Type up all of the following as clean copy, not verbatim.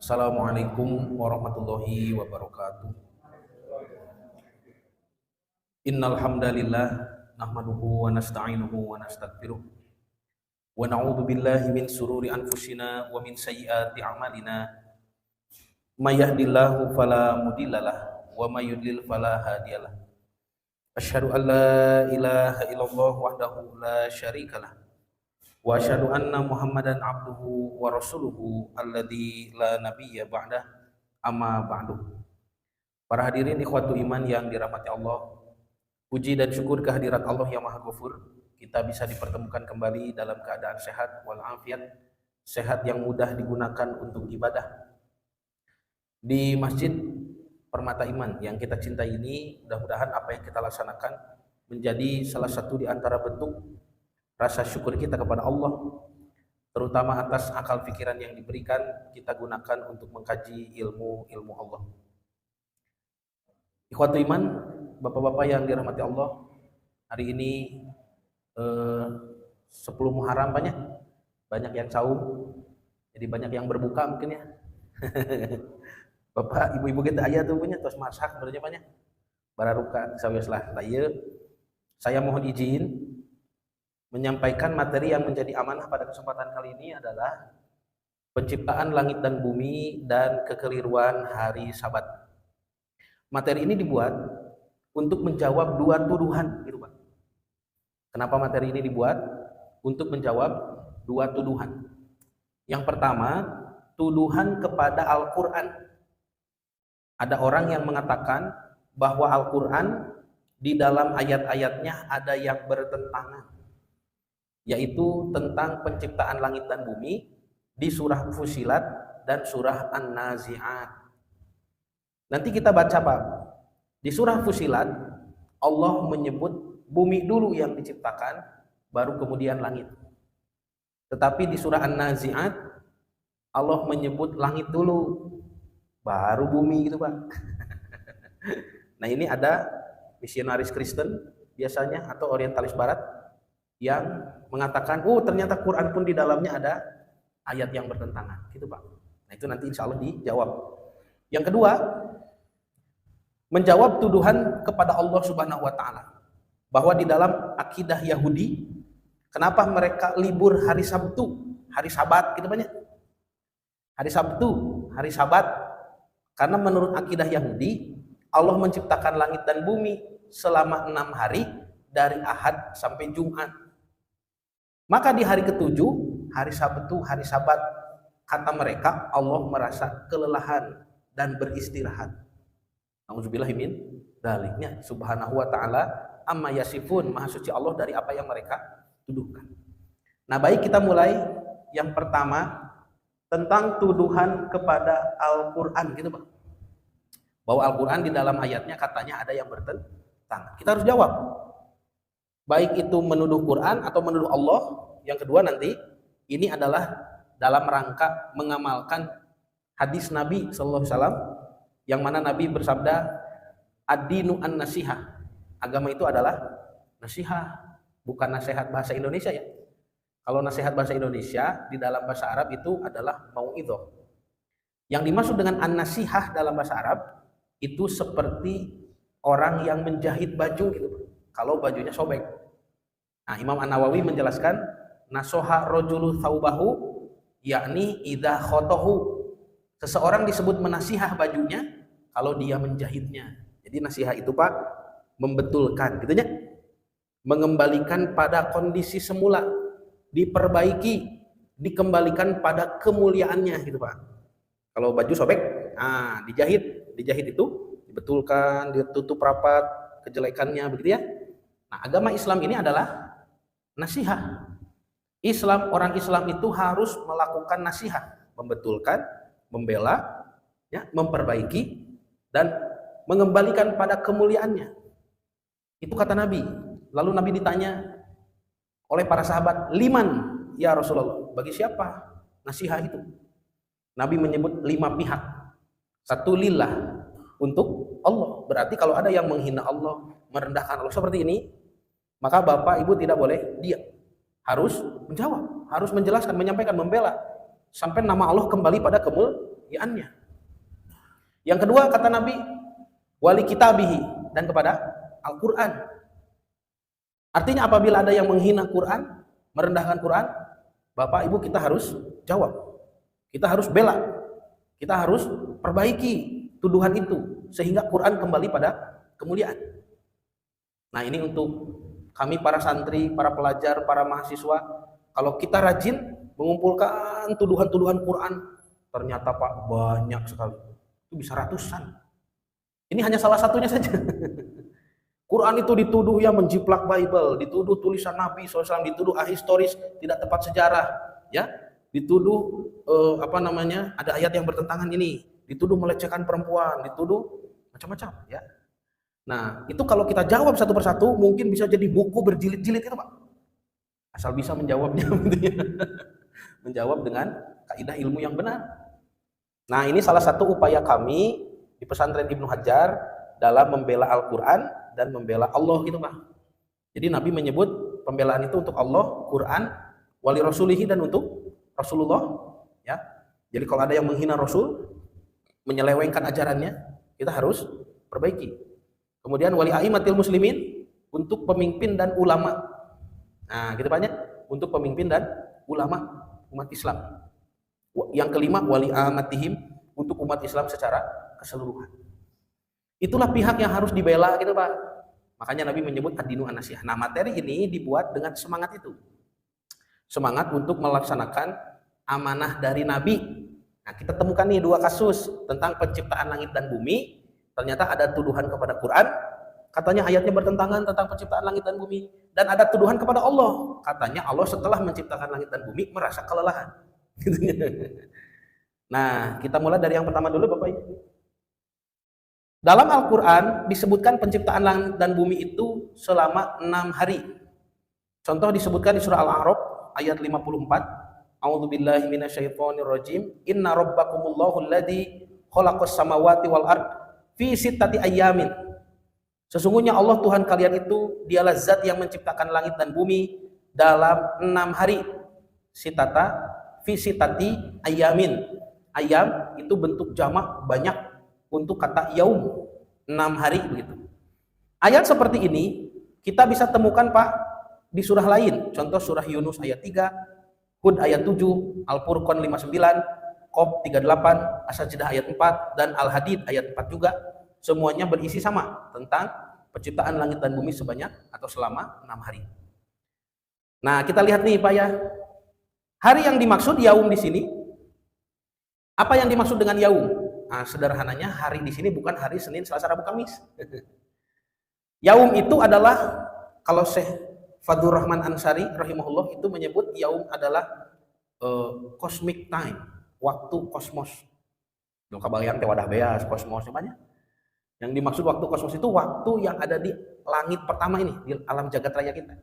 Assalamualaikum warahmatullahi wabarakatuh. Innal hamdalillah nahmaduhu wa nasta'inuhu wa nastaghfiruh wa na'udzu billahi min sururi anfusina wa min sayyiati a'malina. May yahdihillahu fala mudhillalah wa may yudlil fala hadiyalah. Asyhadu an la ilaha illallah wahdahu la syarikalah wa asyhadu anna Muhammadan abduhu wa rasuluhu alladzi la nabiyya ba'dah, amma ba'du. Para hadirin ikhwatul iman yang dirahmati Allah, puji dan syukur kehadirat Allah yang Maha Ghafur, kita bisa dipertemukan kembali dalam keadaan sehat walafiat, sehat yang mudah digunakan untuk ibadah di Masjid Permata Iman yang kita cintai ini. Mudah-mudahan apa yang kita laksanakan menjadi salah satu di antara bentuk rasa syukur kita kepada Allah, terutama atas akal pikiran yang diberikan kita gunakan untuk mengkaji ilmu Allah. Ikhwatul iman, bapak-bapak yang dirahmati Allah, hari ini 10 Muharram banyak yang saum, jadi banyak yang berbuka mungkin ya. Bapak ibu-ibu kita aya tuh punya tos masak sebenarnya banyak bararuka sawiaslah tayeu. Saya mohon izin menyampaikan materi yang menjadi amanah pada kesempatan kali ini adalah penciptaan langit dan bumi dan kekeliruan hari Sabat. Materi ini dibuat untuk menjawab dua tuduhan, gitu Pak. Kenapa materi ini dibuat? Untuk menjawab dua tuduhan. Yang pertama, tuduhan kepada Al-Quran. Ada orang yang mengatakan bahwa Al-Quran di dalam ayat-ayatnya ada yang bertentangan, yaitu tentang penciptaan langit dan bumi di surah Fussilat dan surah An-Nazi'at. Nanti kita baca Pak, di surah Fussilat Allah menyebut bumi dulu yang diciptakan, baru kemudian langit. Tetapi di surah An-Nazi'at Allah menyebut langit dulu, baru bumi, gitu Pak. Nah, ini ada misionaris Kristen biasanya atau orientalis barat yang mengatakan, oh ternyata Quran pun di dalamnya ada ayat yang bertentangan, gitu Pak. Nah, itu nanti insya Allah dijawab. Yang kedua, menjawab tuduhan kepada Allah Subhanahu wa Ta'ala bahwa di dalam akidah Yahudi, kenapa mereka libur hari Sabtu, hari Sabat, gitu banyak. Hari Sabtu, hari Sabat, karena menurut akidah Yahudi, Allah menciptakan langit dan bumi selama 6 hari dari Ahad sampai Jumat. Maka di hari ketujuh, hari Sabtu, hari Sabat, kata mereka Allah merasa kelelahan dan beristirahat. Nauzubillahi min daliknya, subhanahu wa ta'ala amma yasifun, maha suci Allah dari apa yang mereka tuduhkan. Nah, baik, kita mulai yang pertama tentang tuduhan kepada Al-Quran, gitu Pak. Bahwa Al-Quran di dalam ayatnya katanya ada yang bertentangan. Kita harus jawab. Baik itu menuduh Quran atau menuduh Allah. Yang kedua nanti, ini adalah dalam rangka mengamalkan hadis Nabi SAW, yang mana Nabi bersabda, ad-dinu an-nasihah. Agama itu adalah nasihah, bukan nasihat bahasa Indonesia ya. Kalau nasihat bahasa Indonesia di dalam bahasa Arab itu adalah mau'idhah. Yang dimaksud dengan an-nasihah dalam bahasa Arab itu seperti orang yang menjahit baju, gitu. Kalau bajunya sobek. Nah, Imam An-Nawawi menjelaskan nasoha rojulu thaubahu, yakni idha khotohu. Seseorang disebut menasihah bajunya kalau dia menjahitnya. Jadi nasihah itu Pak, membetulkan, gitu ya. Mengembalikan pada kondisi semula, diperbaiki, dikembalikan pada kemuliaannya, gitu Pak. Kalau baju sobek, nah dijahit itu dibetulkan, ditutup rapat kejelekannya, begitu ya. Nah, agama Islam ini adalah nasihat. Orang Islam itu harus melakukan nasihat, membetulkan, membela, ya, memperbaiki dan mengembalikan pada kemuliaannya. Itu kata Nabi. Lalu Nabi ditanya oleh para sahabat, liman ya Rasulullah, bagi siapa nasihat itu? Nabi menyebut 5 pihak. 1 lillah, untuk Allah. Berarti kalau ada yang menghina Allah, merendahkan Allah seperti ini, maka bapak ibu tidak boleh diam, harus menjawab, harus menjelaskan, menyampaikan, membela sampai nama Allah kembali pada kemuliaannya. Yang kedua kata Nabi, wali kitabihi, dan kepada Al-Quran. Artinya apabila ada yang menghina Quran, merendahkan Quran, Bapak Ibu kita harus jawab. Kita harus bela. Kita harus perbaiki tuduhan itu sehingga Quran kembali pada kemuliaan. Nah, ini untuk kami para santri, para pelajar, para mahasiswa, kalau kita rajin mengumpulkan tuduhan-tuduhan Quran, ternyata Pak banyak sekali. Itu bisa ratusan. Ini hanya salah satunya saja. Quran itu dituduh yang menjiplak Bible, dituduh tulisan Nabi SAW, dituduh ahistoris, tidak tepat sejarah, ya, dituduh ada ayat yang bertentangan ini, dituduh melecehkan perempuan, dituduh macam-macam, ya. Nah, itu kalau kita jawab satu persatu, mungkin bisa jadi buku berjilid-jilid itu, Pak. Asal bisa menjawabnya, menjawab dengan kaidah ilmu yang benar. Nah, ini salah satu upaya kami di pesantren Ibnu Hajar dalam membela Al-Quran dan membela Allah gitu, Pak. Jadi Nabi menyebut pembelaan itu untuk Allah, Quran, wali rasulihi, dan untuk Rasulullah, ya. Jadi kalau ada yang menghina Rasul, menyelewengkan ajarannya, kita harus perbaiki. Kemudian wali aimatil muslimin, untuk pemimpin dan ulama. Nah, gitu banyak untuk pemimpin dan ulama umat Islam. Yang kelima, wali amatihim, untuk umat Islam secara keseluruhan. Itulah pihak yang harus dibela gitu, Pak. Makanya Nabi menyebut ad-dinu an-nasihah. Nah, materi ini dibuat dengan semangat itu. Semangat untuk melaksanakan amanah dari Nabi. Nah, kita temukan nih dua kasus tentang penciptaan langit dan bumi. Ternyata ada tuduhan kepada Quran, katanya ayatnya bertentangan tentang penciptaan langit dan bumi. Dan ada tuduhan kepada Allah, katanya Allah setelah menciptakan langit dan bumi merasa kelelahan. Nah, kita mulai dari yang pertama dulu, Bapak Ibu. Dalam Al-Quran disebutkan penciptaan langit dan bumi itu selama 6 hari. Contoh disebutkan di surah Al-A'raf ayat 54. A'udzubillahi minasyaitonirrajim. Inna rabbakumullahu alladzi khalaqas samawati wal ard fi sittati ayyamin. Sesungguhnya Allah Tuhan kalian itu dialah zat yang menciptakan langit dan bumi dalam 6 hari. Sitata fi sittati ayyamin. Ayam itu bentuk jamak banyak untuk kata yaum, 6 hari begitu. Ayat seperti ini kita bisa temukan, Pak, di surah lain. Contoh surah Yunus ayat 3, Hud ayat 7, Al-Furqan 59, Qaf 38, As-Sajdah ayat 4, dan Al-Hadid ayat 4 juga. Semuanya berisi sama tentang penciptaan langit dan bumi sebanyak atau selama 6 hari. Nah, kita lihat nih, Pak, ya. Hari yang dimaksud yaum di sini, apa yang dimaksud dengan yaum? Nah, sederhananya hari di sini bukan hari Senin, Selasa, Rabu, Kamis. Yaum itu adalah, kalau Syekh Fadlur Rahman Ansari rahimahullah itu menyebut yaum adalah cosmic time, waktu kosmos. Lo kabayang teh wadah beas kosmos namanya. Yang dimaksud waktu kosmos itu waktu yang ada di langit pertama ini, di alam jagat raya kita.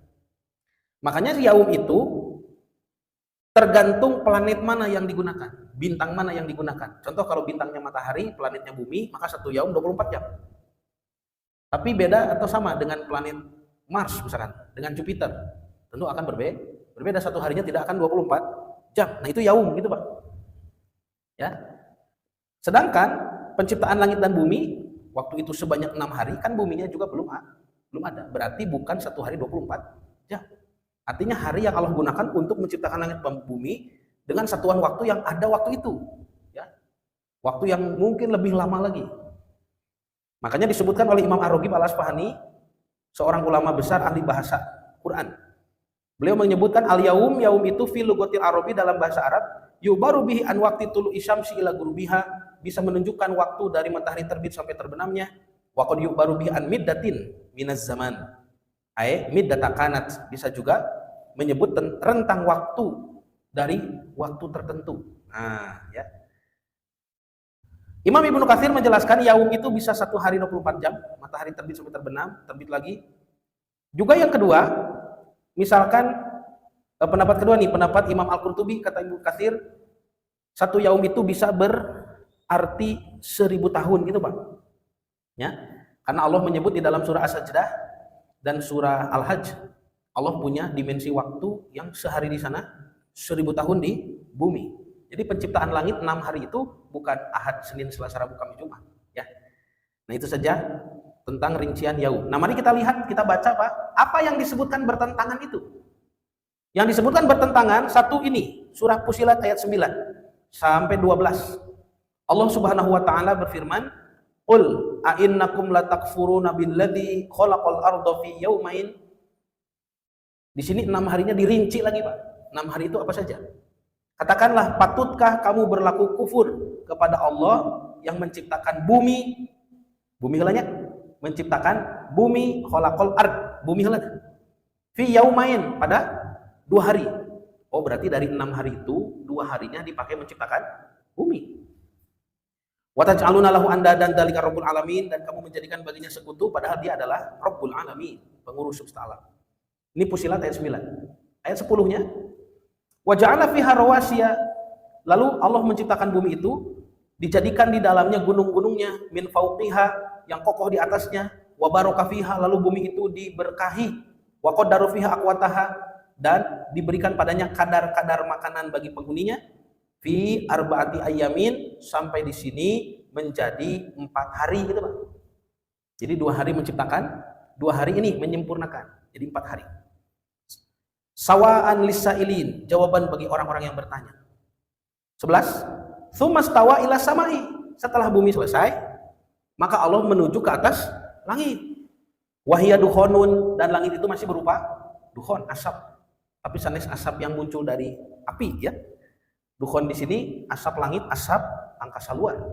Makanya yaum itu tergantung planet mana yang digunakan, bintang mana yang digunakan. Contoh kalau bintangnya matahari, planetnya bumi, maka satu yaum 24 jam. Tapi beda atau sama dengan planet Mars misalkan, dengan Jupiter. Tentu akan berbeda. Berbeda, satu harinya tidak akan 24 jam. Nah, itu yaum gitu, Pak. Ya. Sedangkan penciptaan langit dan bumi waktu itu sebanyak 6 hari, kan buminya juga belum ada. Berarti bukan satu hari 24 jam. Artinya hari yang Allah gunakan untuk menciptakan langit dan bumi dengan satuan waktu yang ada waktu itu, ya. Waktu yang mungkin lebih lama lagi. Makanya disebutkan oleh Imam Ar-Raghib Al-Asfahani, seorang ulama besar ahli bahasa Quran. Beliau menyebutkan al-yaum, yaum itu fi lugatil Arabi, dalam bahasa Arab, yubaru bihi an waqti tulu'i syamsi ila gurubiha, bisa menunjukkan waktu dari matahari terbit sampai terbenamnya. Wa qad yubaru bihi an middatin minaz zaman. Middata kanat, bisa juga menyebut rentang waktu dari waktu tertentu. Nah, ya. Imam Ibnu Katsir menjelaskan yaum itu bisa satu hari 24 jam, matahari terbit sampai terbenam, terbit lagi. Juga yang kedua, misalkan pendapat kedua nih, pendapat Imam Al-Qurtubi, kata Ibnu Katsir, satu yaum itu bisa berarti 1000 tahun gitu, Pak. Ya. Karena Allah menyebut di dalam surah As-Sajdah dan surah Al-Hajj, Allah punya dimensi waktu yang sehari di sana 1000 tahun di bumi. Jadi penciptaan langit 6 hari itu bukan Ahad, Senin, Selasa, Rabu, Kamis, Jumat. Ya. Nah itu saja tentang rincian yaum. Nah mari kita lihat, kita baca Pak, apa yang disebutkan bertentangan itu. Yang disebutkan bertentangan, satu ini, surah Fussilat ayat 9 sampai 12. Allah Subhanahu wa taala berfirman, "Qul a'innakum latakfuruna billadzi khalaqal arda fi yaumain." Di sini 6 harinya dirinci lagi, Pak. 6 hari itu apa saja? Katakanlah, patutkah kamu berlaku kufur kepada Allah yang menciptakan bumi? Bumi helanya menciptakan bumi, khalaqal ard, bumi helanya. Fi yaumain, pada 2 hari. Oh, berarti dari 6 hari itu 2 harinya dipakai menciptakan bumi. Wa taj'aluna lahu andadan dzalika rabbul alamin, dan kamu menjadikan baginya sekutu padahal dia adalah Rabbul alamin, pengurus semesta alam. Ini Fussilat ayat 9. Ayat 10-nya, wa ja'ala fiha rawasiya, lalu Allah menciptakan bumi itu, dijadikan di dalamnya gunung-gunungnya, min fauqiha, yang kokoh di atasnya, wa baraka fiha, lalu bumi itu diberkahi, wa qaddara fiha aqwataha, dan diberikan padanya kadar-kadar makanan bagi penghuninya, fi arbaati ayamin, sampai di sini menjadi 4 hari gitu Pak. Jadi 2 hari menciptakan, 2 hari ini menyempurnakan, jadi 4 hari. Sawa'an lisailin, jawaban bagi orang-orang yang bertanya. 11. Tsumastawa ila samai, setelah bumi selesai, maka Allah menuju ke atas langit. Wahia dukhonun, dan langit itu masih berupa dukhon, asap. Tapi sanes asap yang muncul dari api ya. Dukhon di sini asap langit, asap angkasa luar,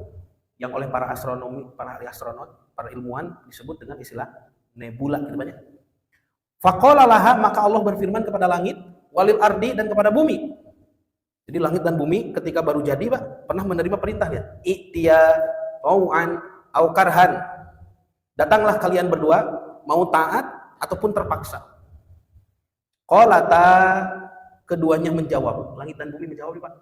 yang oleh para astronomi, para ahli astronot, para ilmuwan disebut dengan istilah nebula gitu banyak. Faqala laha, maka Allah berfirman kepada langit, walil ardi, dan kepada bumi. Jadi langit dan bumi ketika baru jadi Pak, pernah menerima perintah ya, i'tiya tau'an au karhan. Datanglah kalian berdua, mau taat ataupun terpaksa. Qalata, keduanya menjawab, langit dan bumi menjawab Pak.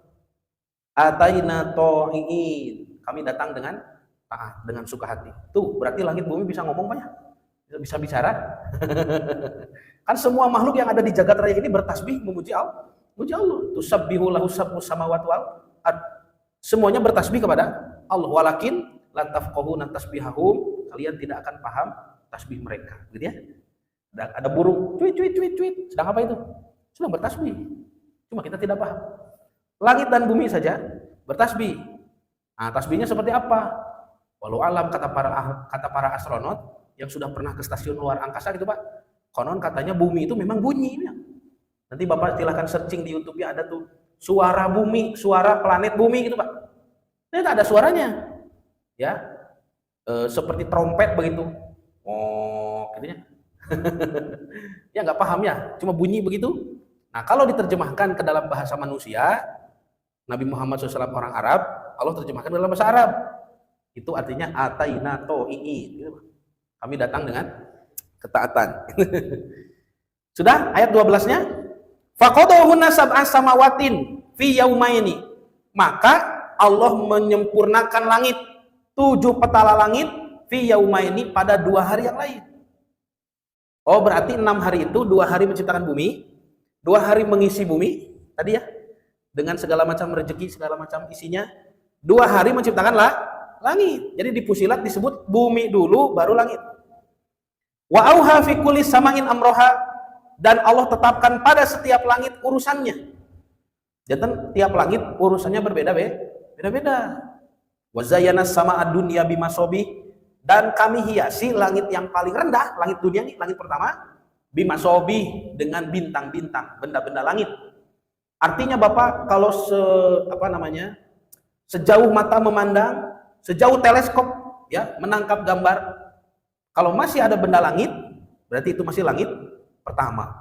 Ataina ta'iin, kami datang dengan taat, dengan suka hati. Tuh, berarti langit bumi bisa ngomong Pak ya? Bisa bicara. Kan semua makhluk yang ada di jagat raya ini bertasbih memuji Allah. Memuji Allah. Tusabbihu lahu sabbus samawati wal ard. Semuanya bertasbih kepada Allah. Walakin la tafqahuna tasbihahum, kalian tidak akan paham tasbih mereka. Gitu ya. Ada burung cuit cuit cuit cuit. Sedang apa itu? Sedang bertasbih. Cuma kita tidak paham. Langit dan bumi saja bertasbih. Nah, tasbihnya seperti apa? Walau alam, kata para astronot yang sudah pernah ke stasiun luar angkasa gitu Pak. Konon katanya bumi itu memang bunyi. Nanti Bapak silahkan searching di YouTube-nya, ada tuh suara bumi, suara planet bumi gitu Pak. Ternyata ada suaranya. Ya. Seperti trompet begitu. Oh, gitu ya. Ya nggak paham ya, cuma bunyi begitu. Nah, kalau diterjemahkan ke dalam bahasa manusia, Nabi Muhammad SAW orang Arab, Allah terjemahkan dalam bahasa Arab. Itu artinya ataina to'iin gitu Pak. Kami datang dengan ketaatan. Sudah ayat 12-nya? Faqadahunna sab'a samawatin fi yaumaini. Maka Allah menyempurnakan langit, 7 petala langit fi yaumaini, pada 2 hari yang lain. Oh, berarti 6 hari itu 2 hari menciptakan bumi, 2 hari mengisi bumi tadi ya, dengan segala macam rezeki, segala macam isinya. 2 hari menciptakan langit. Jadi di Fussilat disebut bumi dulu baru langit. Wa auha fi kulli sama'in amroha, dan Allah tetapkan pada setiap langit urusannya. Jadi tiap langit urusannya beda-beda. Wa zayyana sama'ad dunya bimasobi, dan kami hiasi langit yang paling rendah, langit dunia ini, langit pertama, bimasobi, dengan bintang-bintang, benda-benda langit. Artinya Bapak kalau sejauh mata memandang, sejauh teleskop ya menangkap gambar, kalau masih ada benda langit, berarti itu masih langit pertama.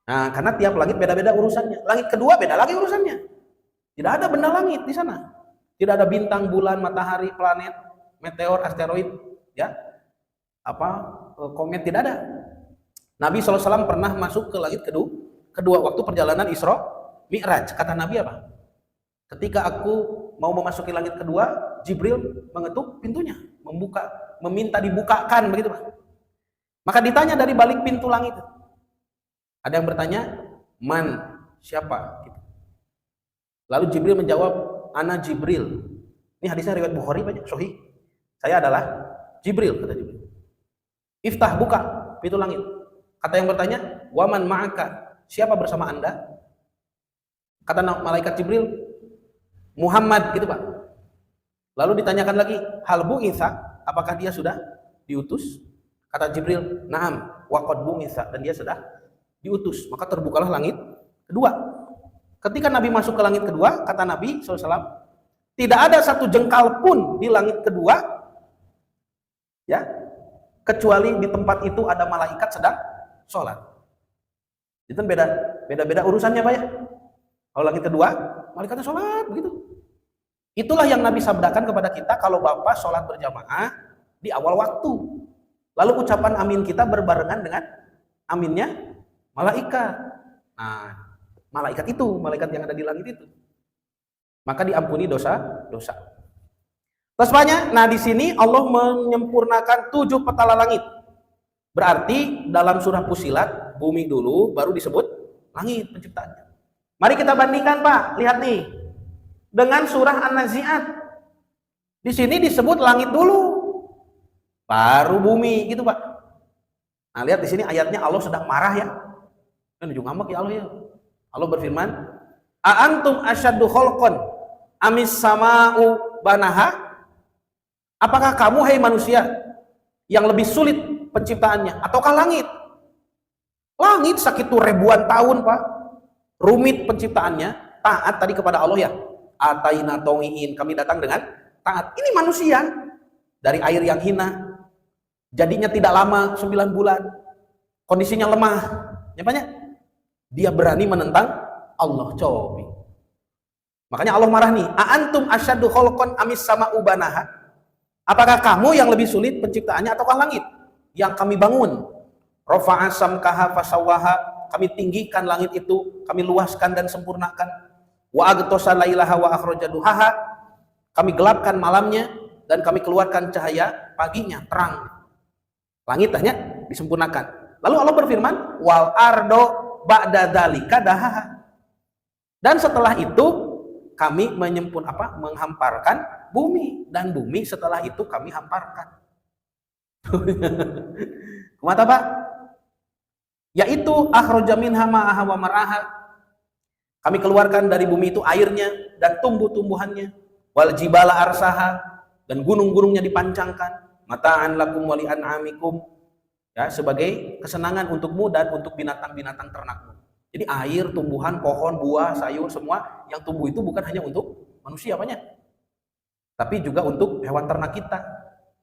Nah, karena tiap langit beda-beda urusannya. Langit kedua beda lagi urusannya. Tidak ada benda langit di sana. Tidak ada bintang, bulan, matahari, planet, meteor, asteroid, ya, komet, tidak ada. Nabi SAW pernah masuk ke langit kedua waktu perjalanan Isra Mi'raj. Kata Nabi apa? Ketika aku mau memasuki langit kedua, Jibril mengetuk pintunya, meminta dibukakan begitu Pak. Maka ditanya dari balik pintu langit. Ada yang bertanya, "Man?" Siapa? Gitu. Lalu Jibril menjawab, ana Jibril. Ini hadisnya riwayat Bukhari banyak, sahih. Saya adalah Jibril, kata Jibril. Iftah, buka pintu langit. Kata yang bertanya, waman ma'aka, siapa bersama Anda? Kata malaikat Jibril, Muhammad, gitu Pak. Lalu ditanyakan lagi, hal bu'itha, apakah dia sudah diutus? Kata Jibril, na'am, waqad bu'itha, dan dia sudah diutus. Maka terbukalah langit kedua. Ketika Nabi masuk ke langit kedua, kata Nabi SAW, tidak ada satu jengkal pun di langit kedua, ya, kecuali di tempat itu ada malaikat sedang sholat. Itu beda urusannya Pak ya. Kalau langit kedua, malaikatnya sholat begitu. Itulah yang Nabi sabdakan kepada kita kalau Bapak sholat berjamaah di awal waktu. Lalu ucapan amin kita berbarengan dengan aminnya malaikat. Nah, malaikat itu, malaikat yang ada di langit itu. Maka diampuni dosa-dosa. Terus banyak. Nah, di sini Allah menyempurnakan 7 petala langit. Berarti dalam surah Fussilat, bumi dulu baru disebut langit penciptaannya. Mari kita bandingkan Pak, lihat nih. Dengan surah An-Nazi'at. Di sini disebut langit dulu. Baru bumi gitu Pak. Nah, lihat di sini ayatnya Allah sedang marah ya. Kan ujung ngambek ya Allah ya. Allah berfirman, "A antum asyaddu khalqan amis sama'u banaha?" Apakah kamu hai manusia yang lebih sulit penciptaannya ataukah langit? Langit sakitu ribuan tahun Pak. Rumit penciptaannya, taat tadi kepada Allah ya. Ataina tongiin, kami datang dengan taat. Ini manusia dari air yang hina. Jadinya tidak lama, 9 bulan. Kondisinya lemah. Ya banyak. Dia berani menentang Allah, cobi. Makanya Allah marah nih. A antum asyaddu khalqan amis sama'u banaha? Apakah kamu yang lebih sulit penciptaannya ataukah langit yang kami bangun? Rafa'a samkaha fasawwaha, kami tinggikan langit itu, kami luaskan dan sempurnakan. Wa aghtasa lailaha wa akhraja duhaha, kami gelapkan malamnya dan kami keluarkan cahaya paginya, terang. Langit hanya disempurnakan. Lalu Allah berfirman, wal ardo ba'da dzalika dahaha. Dan setelah itu kami menghamparkan bumi, dan bumi setelah itu kami hamparkan. Kumata Pak? Yaitu akhraja minha ma'aha wa mar'aha. Kami keluarkan dari bumi itu airnya dan tumbuh-tumbuhannya. Wal jibala arsaha, dan gunung-gunungnya dipancangkan. Mata'an lakum wa li'an'amikum, ya, sebagai kesenangan untukmu dan untuk binatang-binatang ternakmu. Jadi air, tumbuhan, pohon, buah, sayur, semua yang tumbuh itu bukan hanya untuk manusia banyak, tapi juga untuk hewan ternak kita.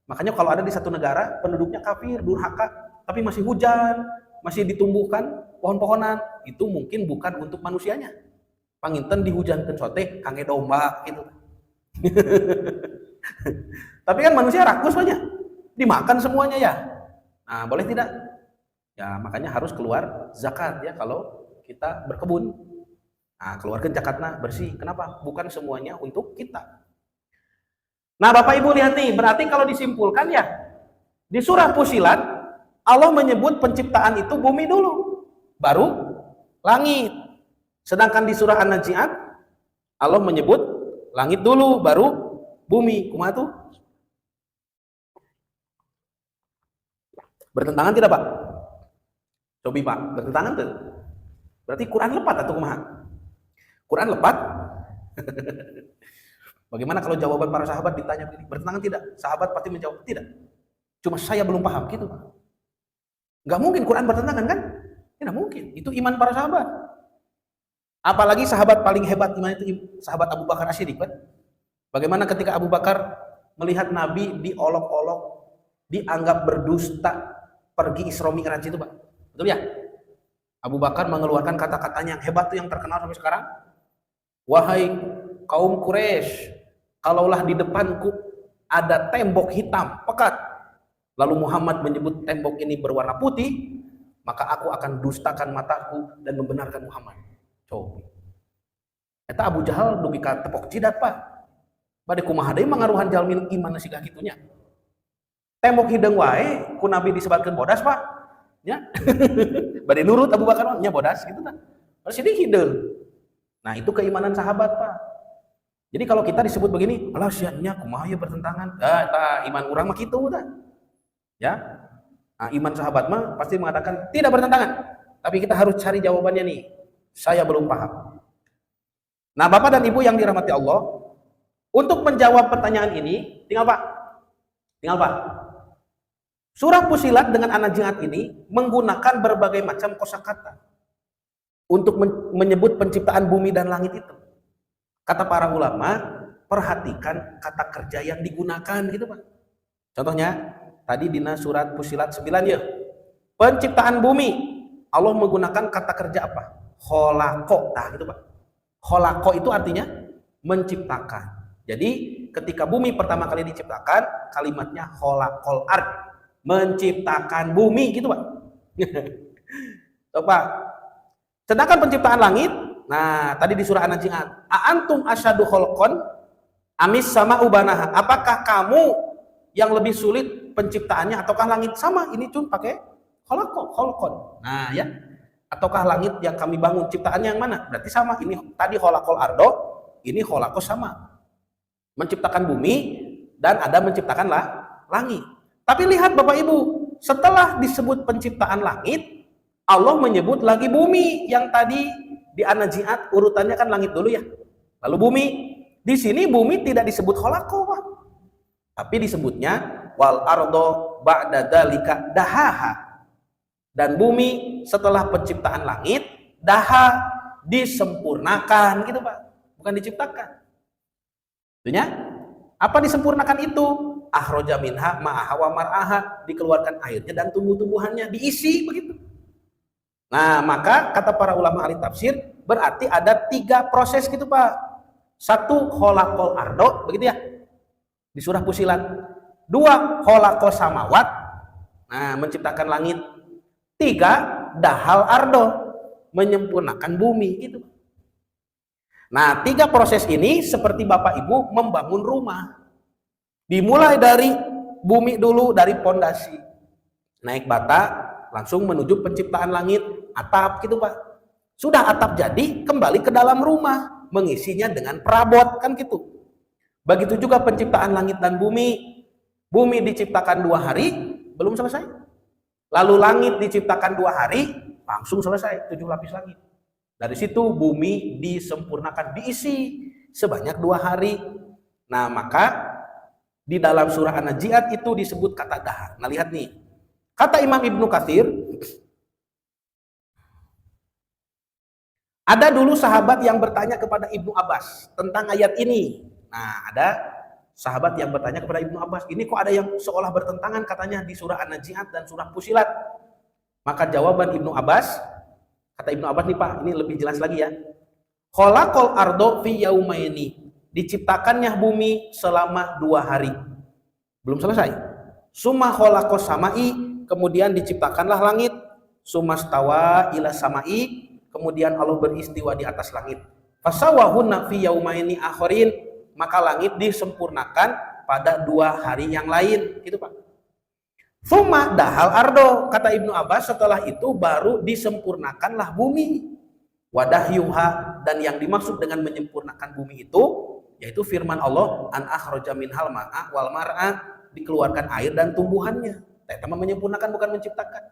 Makanya kalau ada di satu negara penduduknya kafir, durhaka, tapi masih hujan, masih ditumbuhkan pohon-pohonan, itu mungkin bukan untuk manusianya. Panginten dihujankan sote, kange domba gitu. Tapi kan manusia rakus banyak, dimakan semuanya ya. Nah, boleh tidak? Ya, makanya harus keluar zakat ya kalau kita berkebun. Nah, keluarkan zakatnya bersih. Kenapa? Bukan semuanya untuk kita. Nah, Bapak Ibu lihat nih, berarti kalau disimpulkan ya, di surah Fussilat Allah menyebut penciptaan itu bumi dulu, baru langit. Sedangkan di surah An-Nazi'at Allah menyebut langit dulu, baru bumi. Kumaha tuh? Bertentangan tidak Pak? Cobi Pak, bertentangan tuh. Berarti Quran lepat atau kumaha? Quran lepat? Bagaimana kalau jawaban para sahabat ditanya begini? Bertentangan tidak? Sahabat pasti menjawab tidak. Cuma saya belum paham gitu Pak. Nggak mungkin Quran bertentangan kan? Tidak mungkin. Itu iman para sahabat. Apalagi sahabat paling hebat iman itu sahabat Abu Bakar As-Siddiq kan? Bagaimana ketika Abu Bakar melihat Nabi diolok-olok, dianggap berdusta, pergi Isra Mi'raj itu Pak. Betul ya? Abu Bakar mengeluarkan kata-katanya yang hebat tuh, yang terkenal sampai sekarang. Wahai kaum Quraisy, kalaulah di depanku ada tembok hitam pekat, lalu Muhammad menyebut tembok ini berwarna putih, maka aku akan dustakan mataku dan membenarkan Muhammad. Coba. Eta Abu Jahal dugi ka tepok jidat Pak. Bade kumaha deui mangaruhan jalmi iman siga kitunya. Tembok hideung wae ku Nabi disebatkeun bodas Pak. Ya. Bade nurut Abu Bakar nya bodas gitu kan. Harus ini hideung. Nah, itu keimanan sahabat, Pak. Jadi kalau kita disebut begini, alah siannya kumaha ya bertentangan. Iman orang mah kitu tah. Ya. Nah, iman sahabat mah pasti mengatakan tidak bertentangan. Tapi kita harus cari jawabannya nih. Saya belum paham. Nah, Bapak dan Ibu yang dirahmati Allah, untuk menjawab pertanyaan ini, tinggal Pak. Surah Fussilat dengan An-Nazi'at ini menggunakan berbagai macam kosakata untuk menyebut penciptaan bumi dan langit itu. Kata para ulama, perhatikan kata kerja yang digunakan gitu Pak. Contohnya, tadi di surat Fussilat 9 ya. Penciptaan bumi, Allah menggunakan kata kerja apa? Kholaqo. Nah, gitu Pak. Kholaqo itu artinya menciptakan. Jadi, ketika bumi pertama kali diciptakan, kalimatnya kholaqol ard, menciptakan bumi gitu Pak. Coba. Sedangkan penciptaan langit, nah tadi di surah An-Nazi'at, a'antum asyadu kholqon amis sama ubanaha. Apakah kamu yang lebih sulit penciptaannya ataukah langit? Sama, ini cuma pakai kholqon. Nah ya, ataukah langit yang kami bangun ciptaannya yang mana? Berarti sama, ini tadi kholaqol ardo, ini kholaqo sama. Menciptakan bumi dan ada menciptakan langit. Tapi lihat Bapak Ibu, setelah disebut penciptaan langit, Allah menyebut lagi bumi yang tadi di An-Nazi'at urutannya kan langit dulu ya. Lalu bumi. Di sini bumi tidak disebut kholaqo, Pak. Tapi disebutnya wal ardo ba'da dzalika dahaha. Dan bumi setelah penciptaan langit, daha disempurnakan gitu, Pak. Bukan diciptakan. Tentunya apa disempurnakan itu? Akhraja minha ma'aha wa mar'aha, dikeluarkan airnya dan tumbuh-tumbuhannya, diisi begitu. Nah, maka kata para ulama ahli tafsir, berarti ada 3 proses gitu Pak. 1 kholaqol ardo, begitu ya, di surah Fussilat. 2 kholaqos samawat, nah menciptakan langit. 3 dahal ardo, menyempurnakan bumi gitu. Nah, 3 proses ini seperti Bapak Ibu membangun rumah. Dimulai dari bumi dulu, dari pondasi. Naik bata, langsung menuju penciptaan langit, atap gitu Pak. Sudah atap jadi, kembali ke dalam rumah, mengisinya dengan perabot kan gitu. Begitu juga penciptaan langit dan bumi. Bumi diciptakan 2 hari, belum selesai. Lalu langit diciptakan 2 hari, langsung selesai, 7 lapis langit. Dari situ bumi disempurnakan, diisi sebanyak 2 hari. Nah, maka di dalam surah An-Nazi'at itu disebut kata dahar. Nah, lihat nih. Kata Imam Ibnu Katsir, ada dulu sahabat yang bertanya kepada Ibnu Abbas tentang ayat ini. Nah, ada sahabat yang bertanya kepada Ibnu Abbas, ini kok ada yang seolah bertentangan katanya di surah An-Nazi'at dan surah Fussilat. Maka jawaban Ibnu Abbas, kata Ibnu Abbas nih Pak, ini lebih jelas lagi ya. Kholaqol ardo fi yaumaini, diciptakannya bumi selama 2 hari. Belum selesai. Summa kholaqos samai, kemudian diciptakanlah langit. Summa stawa ila samai, kemudian Allah beristiwa di atas langit. Fasawahunna fi yaumaini akharin, maka langit disempurnakan pada 2 hari yang lain, gitu Pak. Summa dahal ardo, kata Ibnu Abbas, setelah itu baru disempurnakanlah bumi. Wadahyuha, dan yang dimaksud dengan menyempurnakan bumi itu yaitu firman Allah, an akhraja minhal ma'a wal mar'a, dikeluarkan air dan tumbuhannya. Itu menyempurnakan, bukan menciptakan.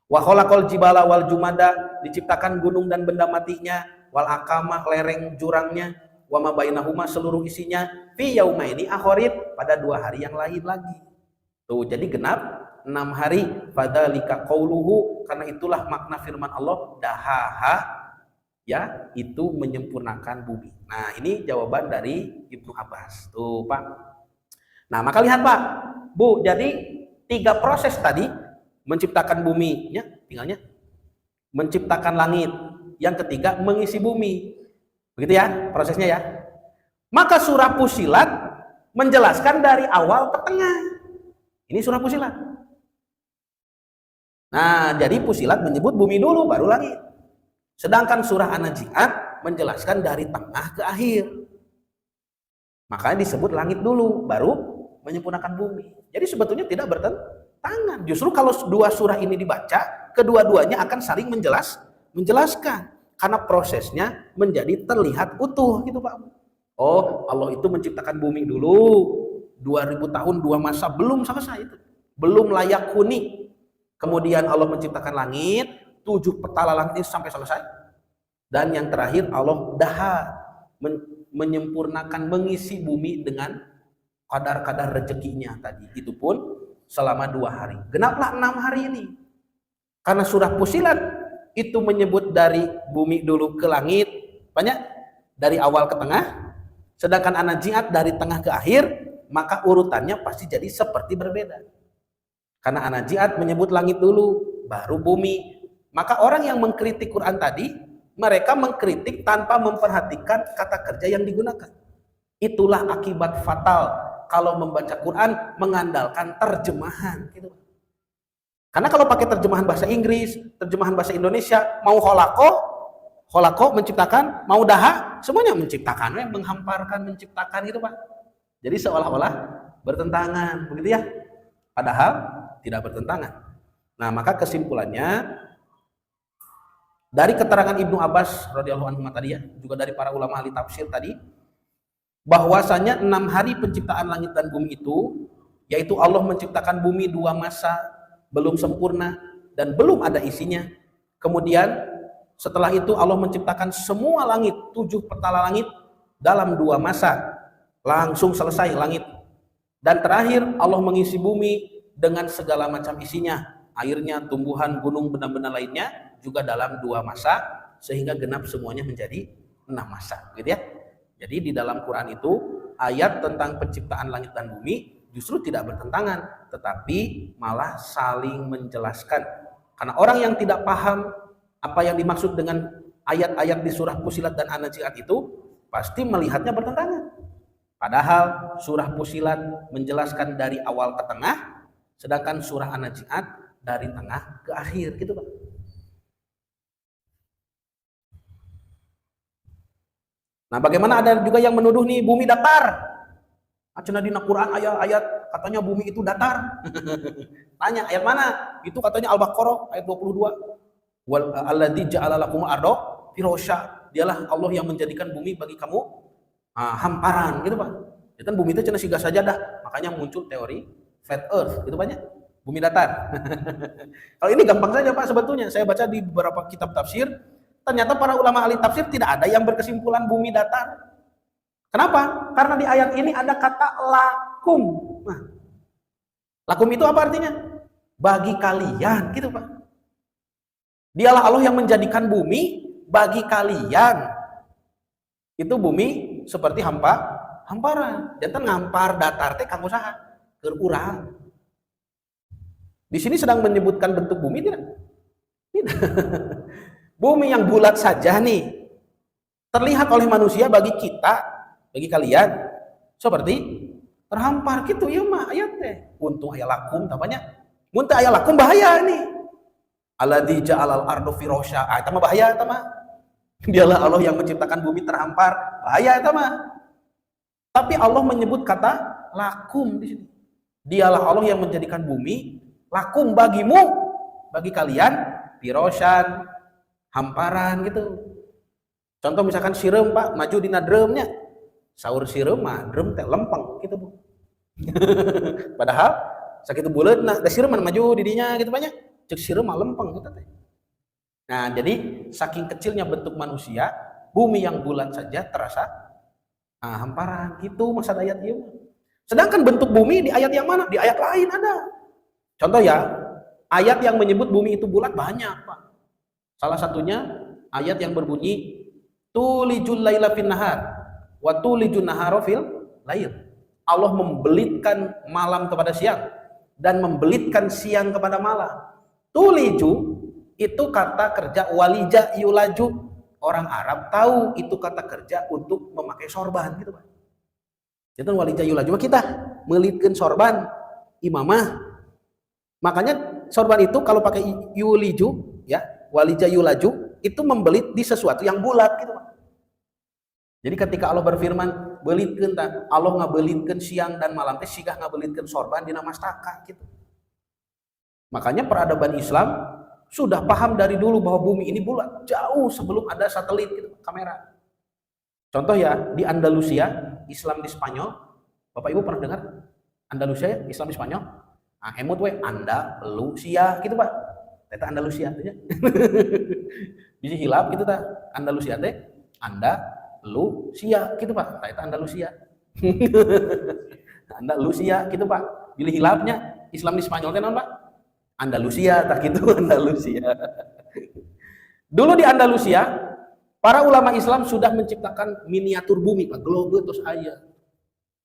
Wa khalaqal jibala wal jumada, diciptakan gunung dan benda matinya, wal akama, lereng jurangnya, wa ma bainahuma, seluruh isinya, fi yaumaini akharin, pada 2 hari yang lain lagi. Tuh, jadi genap 6 hari. Fadzalika qauluhu, karena itulah makna firman Allah, dahaha, ya, itu menyempurnakan bumi. Nah, ini jawaban dari Ibnu Abbas. Tuh, Pak. Nah, maka lihat Pak, Bu, jadi 3 proses tadi, menciptakan bumi, ya, tinggalnya menciptakan langit, yang ketiga mengisi bumi. Begitu ya prosesnya ya. Maka surah Fussilat menjelaskan dari awal ke tengah. Ini surah Fussilat. Nah, jadi Fussilat menyebut bumi dulu baru langit. Sedangkan surah An-Nazi'at menjelaskan dari tengah ke akhir. Makanya disebut langit dulu, baru menyempurnakan bumi. Jadi sebetulnya tidak bertentangan. Justru kalau 2 surah ini dibaca, kedua-duanya akan saling menjelaskan. karena prosesnya menjadi terlihat utuh gitu Pak. Oh, Allah itu menciptakan bumi dulu 2000 tahun 2 masa belum selesai itu. Belum layak huni. Kemudian Allah menciptakan langit, 7 petala langit itu sampai selesai. Dan yang terakhir Allah daha menyempurnakan mengisi bumi dengan kadar-kadar rezekinya tadi. Itu pun selama 2 hari. Genaplah 6 hari ini. Karena surah Fussilat itu menyebut dari bumi dulu ke langit, banyak dari awal ke tengah, sedangkan An-Nazi'at dari tengah ke akhir, maka urutannya pasti jadi seperti berbeda. Karena An-Nazi'at menyebut langit dulu, baru bumi. Maka orang yang mengkritik Quran tadi, mereka mengkritik tanpa memperhatikan kata kerja yang digunakan. Itulah akibat fatal kalau membaca Quran mengandalkan terjemahan gitu. Karena kalau pakai terjemahan bahasa Inggris, terjemahan bahasa Indonesia, mau kholako menciptakan, mau daha, semuanya menciptakan, menghamparkan, menciptakan gitu Pak. Jadi seolah-olah bertentangan, begitu ya? Padahal tidak bertentangan. Nah, maka kesimpulannya dari keterangan Ibnu Abbas radhiyallahu anhu tadi ya, juga dari para ulama ahli tafsir tadi, bahwasanya 6 hari penciptaan langit dan bumi itu, yaitu Allah menciptakan bumi 2 masa, belum sempurna dan belum ada isinya. Kemudian setelah itu Allah menciptakan semua langit, 7 petala langit dalam 2 masa, langsung selesai langit. Dan terakhir Allah mengisi bumi dengan segala macam isinya, airnya, tumbuhan, gunung, benda-benda lainnya juga dalam 2 masa, sehingga genap semuanya menjadi 6 masa, gitu ya. Jadi di dalam Quran itu ayat tentang penciptaan langit dan bumi justru tidak bertentangan, tetapi malah saling menjelaskan. Karena orang yang tidak paham apa yang dimaksud dengan ayat-ayat di surah Fussilat dan An-Nazi'at itu pasti melihatnya bertentangan. Padahal surah Fussilat menjelaskan dari awal ke tengah, sedangkan surah An-Nazi'at dari tengah ke akhir, gitu Pak. Nah, bagaimana ada juga yang menuduh nih bumi datar. Cenah dina Quran ayat katanya bumi itu datar. Tanya ayat mana? Itu katanya Al-Baqarah ayat 22. Wal alladzi ja'ala lakum ardo firasya. Dialah Allah yang menjadikan bumi bagi kamu hamparan gitu Pak. Ya kan bumi itu cenah siga sajadah. Makanya muncul teori flat earth gitu banyak. Bumi datar. Kalau ini gampang saja Pak sebetulnya. Saya baca di beberapa kitab tafsir, ternyata para ulama ahli tafsir tidak ada yang berkesimpulan bumi datar. Kenapa? Karena di ayat ini ada kata lakum. Nah, lakum itu apa artinya? Bagi kalian, gitu Pak. Dialah Allah yang menjadikan bumi bagi kalian. Itu bumi seperti hamparan. Jantan ngampar datar teh kanggo saha? Keur urang. Di sini sedang menyebutkan bentuk bumi tidak? Tidak. Bumi yang bulat saja nih terlihat oleh manusia bagi kita, bagi kalian seperti terhampar gitu ya mah ayat teh. Untung aya lakum tamanya. Mun teu aya lakum bahaya nih. Alladzi ja'alal ardo firasya. Eta mah bahaya eta mah. Dialah Allah yang menciptakan bumi terhampar. Bahaya eta mah. Tapi Allah menyebut kata lakum di sini. Dialah Allah yang menjadikan bumi lakum bagimu, bagi kalian firasyan, hamparan gitu. Contoh misalkan sireum Pak, maju dina drumnya. Saur sireum mah drum teh lempeng gitu Bu. Padahal sakitu buleutna da sireum maju di dinya gitu banyak. Cek sireum mah lempeng gitu teh. Nah, jadi saking kecilnya bentuk manusia, bumi yang bulat saja terasa hamparan gitu maksud ayat ieu. Sedangkan bentuk bumi di ayat yang mana? Di ayat lain ada. Contoh ya, ayat yang menyebut bumi itu bulat banyak, Pak. Salah satunya ayat yang berbunyi tulijul laila fin nahar wa tulijun nahara fil lail. Allah membelitkan malam kepada siang dan membelitkan siang kepada malam. Tuliju itu kata kerja walija yulaju. Orang Arab tahu itu kata kerja untuk memakai sorban gitu Pak. Itu walija yulaju kita melitkeun sorban imamah. Makanya sorban itu kalau pakai yuliju ya, walija yulaju itu membelit di sesuatu yang bulat gitu Pak. Jadi ketika Allah berfirman belitkeun tah, Allah ngabelitkeun siang dan malam teh sigah ngabelitkeun sorban dina mastaka gitu. Makanya peradaban Islam sudah paham dari dulu bahwa bumi ini bulat, jauh sebelum ada satelit gitu, kamera. Contoh ya, di Andalusia, Islam di Spanyol, Bapak Ibu pernah dengar Andalusia ya, Islam di Spanyol? Ah, emut we, Andalusia gitu Pak. Eta Andalusia teh. Bisa hilap gitu ta. Andalusia teh Andalusia gitu Pak. Eta Andalusia. Andalusia gitu Pak. Pilih hilapnya Islam di Spanyol teh naon Pak? Andalusia tak gitu Andalusia. Dulu di Andalusia, para ulama Islam sudah menciptakan miniatur bumi, Pak, globe terus aya.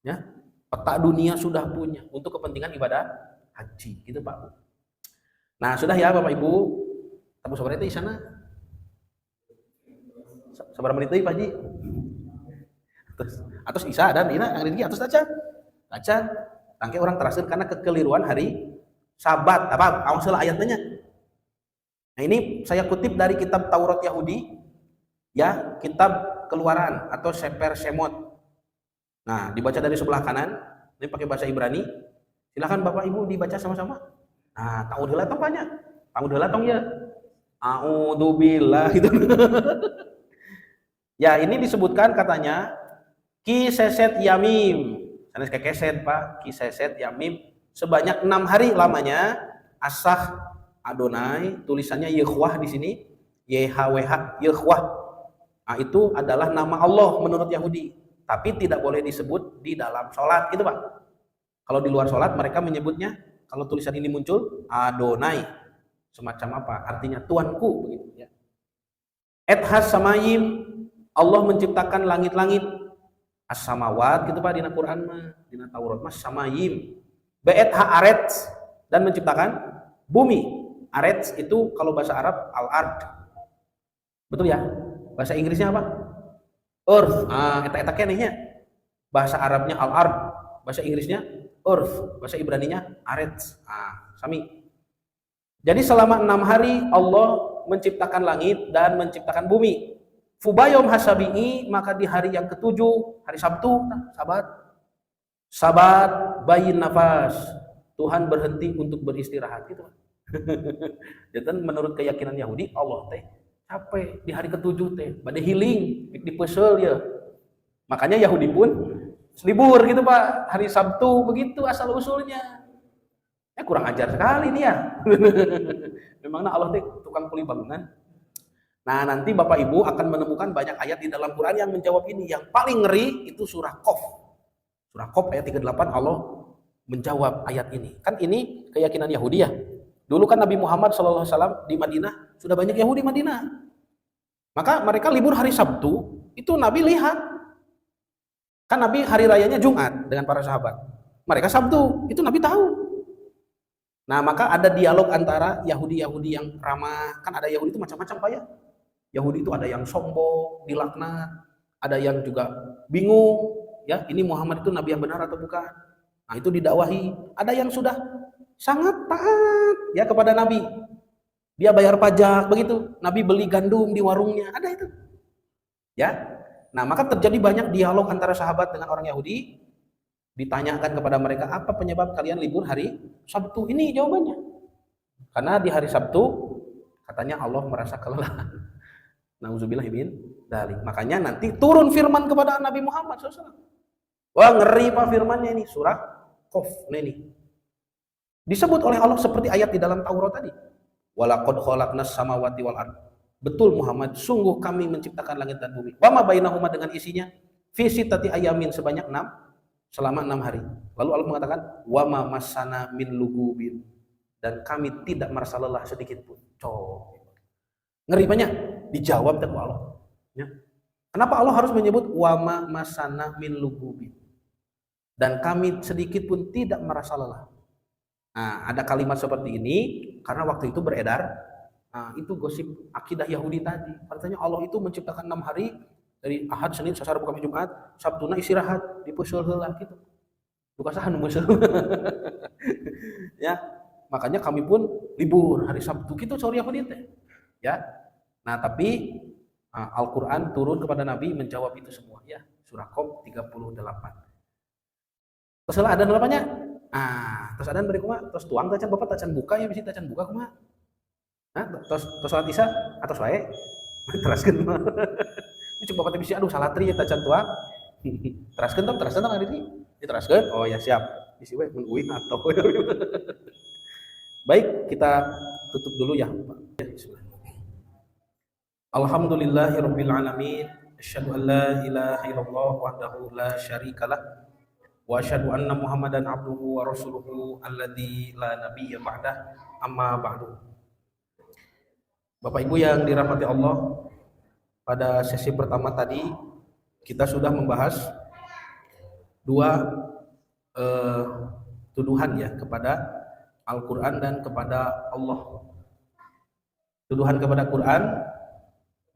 Ya. Peta dunia sudah punya untuk kepentingan ibadah haji, gitu Pak. Nah, sudah ya Bapak Ibu. Tabu sabar itu di sana. Sabar menit deui Pak Haji. Atus Isa dan Ina ngari atus aja. Aca tangke orang teraskeun karena kekeliruan hari Sabat, apa awaslah ayatnya. Nah, ini saya kutip dari kitab Taurat Yahudi, ya, kitab Keluaran atau Sefer Shemot. Nah, dibaca dari sebelah kanan, ini pakai bahasa Ibrani. Silakan Bapak Ibu dibaca sama-sama. Nah, ta'udzubillah tong banyak. Ta'udzubillah tong ya. A'udzubillah gitu. Ya, ini disebutkan katanya Ki Seset Yamim. Sanes kekeset Pak, Ki Seset Yamim. Sebanyak 6 hari lamanya Asah Adonai, tulisannya Yehuwah di sini, YHWH, Yehuwah. Nah, itu adalah nama Allah menurut Yahudi, tapi tidak boleh disebut di dalam sholat gitu Pak. Kalau di luar sholat mereka menyebutnya, kalau tulisan ini muncul, Adonai, semacam apa? Artinya Tuanku begitu ya. Ethas Samayim, Allah menciptakan langit-langit, as-samawat gitu Pak, di Quran mah, di Taurat mah Samayim. Be'et ha'aretz, dan menciptakan bumi. Aretz itu kalau bahasa Arab al-ard. Betul ya? Bahasa Inggrisnya apa? Earth. Ah, eta kenehnya. Bahasa Arabnya al-ard, bahasa Inggrisnya earth, bahasa Ibraninya aretz. Ah, sami. Jadi selama 6 hari Allah menciptakan langit dan menciptakan bumi. Fubayom hasabi'i, maka di hari yang ketujuh, hari Sabtu, Sabat bayin nafas, Tuhan berhenti untuk beristirahat gitu. Jadi menurut keyakinan Yahudi, Allah teh capek di hari ketujuh teh, bade healing, dipesel ya. Makanya Yahudi pun libur gitu Pak, hari Sabtu begitu asal usulnya. Ya kurang ajar sekali nih ya. Memangnya Allah teh tukang kuli bangunan. Nah, nanti Bapak Ibu akan menemukan banyak ayat di dalam Quran yang menjawab ini. Yang paling ngeri itu surah Qaf. Surah Qaf ayat 38 Allah menjawab ayat ini. Kan ini keyakinan Yahudi ya. Dulu kan Nabi Muhammad SAW di Madinah, sudah banyak Yahudi Madinah. Maka mereka libur hari Sabtu, itu Nabi lihat. Kan Nabi hari rayanya Jumat dengan para sahabat. Mereka Sabtu, itu Nabi tahu. Nah, maka ada dialog antara Yahudi-Yahudi yang ramah. Kan ada Yahudi itu macam-macam Pak ya. Yahudi itu ada yang sombong, dilaknat. Ada yang juga bingung. Ya, ini Muhammad itu nabi yang benar atau bukan? Nah, itu didakwahi. Ada yang sudah sangat taat ya kepada nabi. Dia bayar pajak begitu. Nabi beli gandum di warungnya. Ada itu. Ya. Nah, maka terjadi banyak dialog antara sahabat dengan orang Yahudi. Ditanyakan kepada mereka, apa penyebab kalian libur hari Sabtu? Ini jawabannya. Karena di hari Sabtu katanya Allah merasa kelelahan. Nauzubillah min dzalik. Makanya nanti turun firman kepada Nabi Muhammad SAW. Wah, ngeri Pak firmannya ini, surah Qaf. Nah ini disebut oleh Allah seperti ayat di dalam Taurat tadi. Walaqad khalaqnas samawati wal ard. Betul Muhammad, sungguh kami menciptakan langit dan bumi. Wa ma bainahuma, dengan isinya, fi sittati ayamin, sebanyak 6, selama 6 hari. Lalu Allah mengatakan, wa ma massana min lugubin, dan kami tidak merasa lelah sedikit pun. Ngeri banyak dijawab oleh Allah. Ya. Kenapa Allah harus menyebut wa ma massana min lugubin? Dan kami sedikit pun tidak merasa lelah. Nah, ada kalimat seperti ini karena waktu itu beredar, itu gosip akidah Yahudi tadi. Katanya Allah itu menciptakan 6 hari, dari Ahad, Senin, Selasa, Rabu, Kamis, Jumat, Sabtuna istirahat, dipeuseul heula gitu. Bukan saha nu meusel. Ya, makanya kami pun libur hari Sabtu gitu sorry Yahudi teh. Ya. Nah, tapi Al-Qur'an turun kepada Nabi menjawab itu semua ya. Surah Qaf 38. Terus ada apanya? Terus ada beri kumaha? Terus tuang tacan Bapak tacan buka ya bisi tacan buka kumaha? Nah, tos salat Isya atos wae. Teraskeun mah. Coba pati bisi aduh salatri eta can tua. Teraskeun tong hari ini. Diteraskeun. Oh ya siap. Bisi we mun uing atau. Baik, kita tutup dulu ya, Pak. Alhamdulillahirabbil alamin. Asyhadu an la ilaha illallah wahdahu la syarikalah wa asyhadu anna Muhammadan abduhu wa rasuluhu alladzi la nabiyya ba'dah. Amma ba'du. Bapak Ibu yang dirahmati Allah, pada sesi pertama tadi kita sudah membahas dua tuduhan ya kepada Al-Quran dan kepada Allah. Tuduhan kepada Quran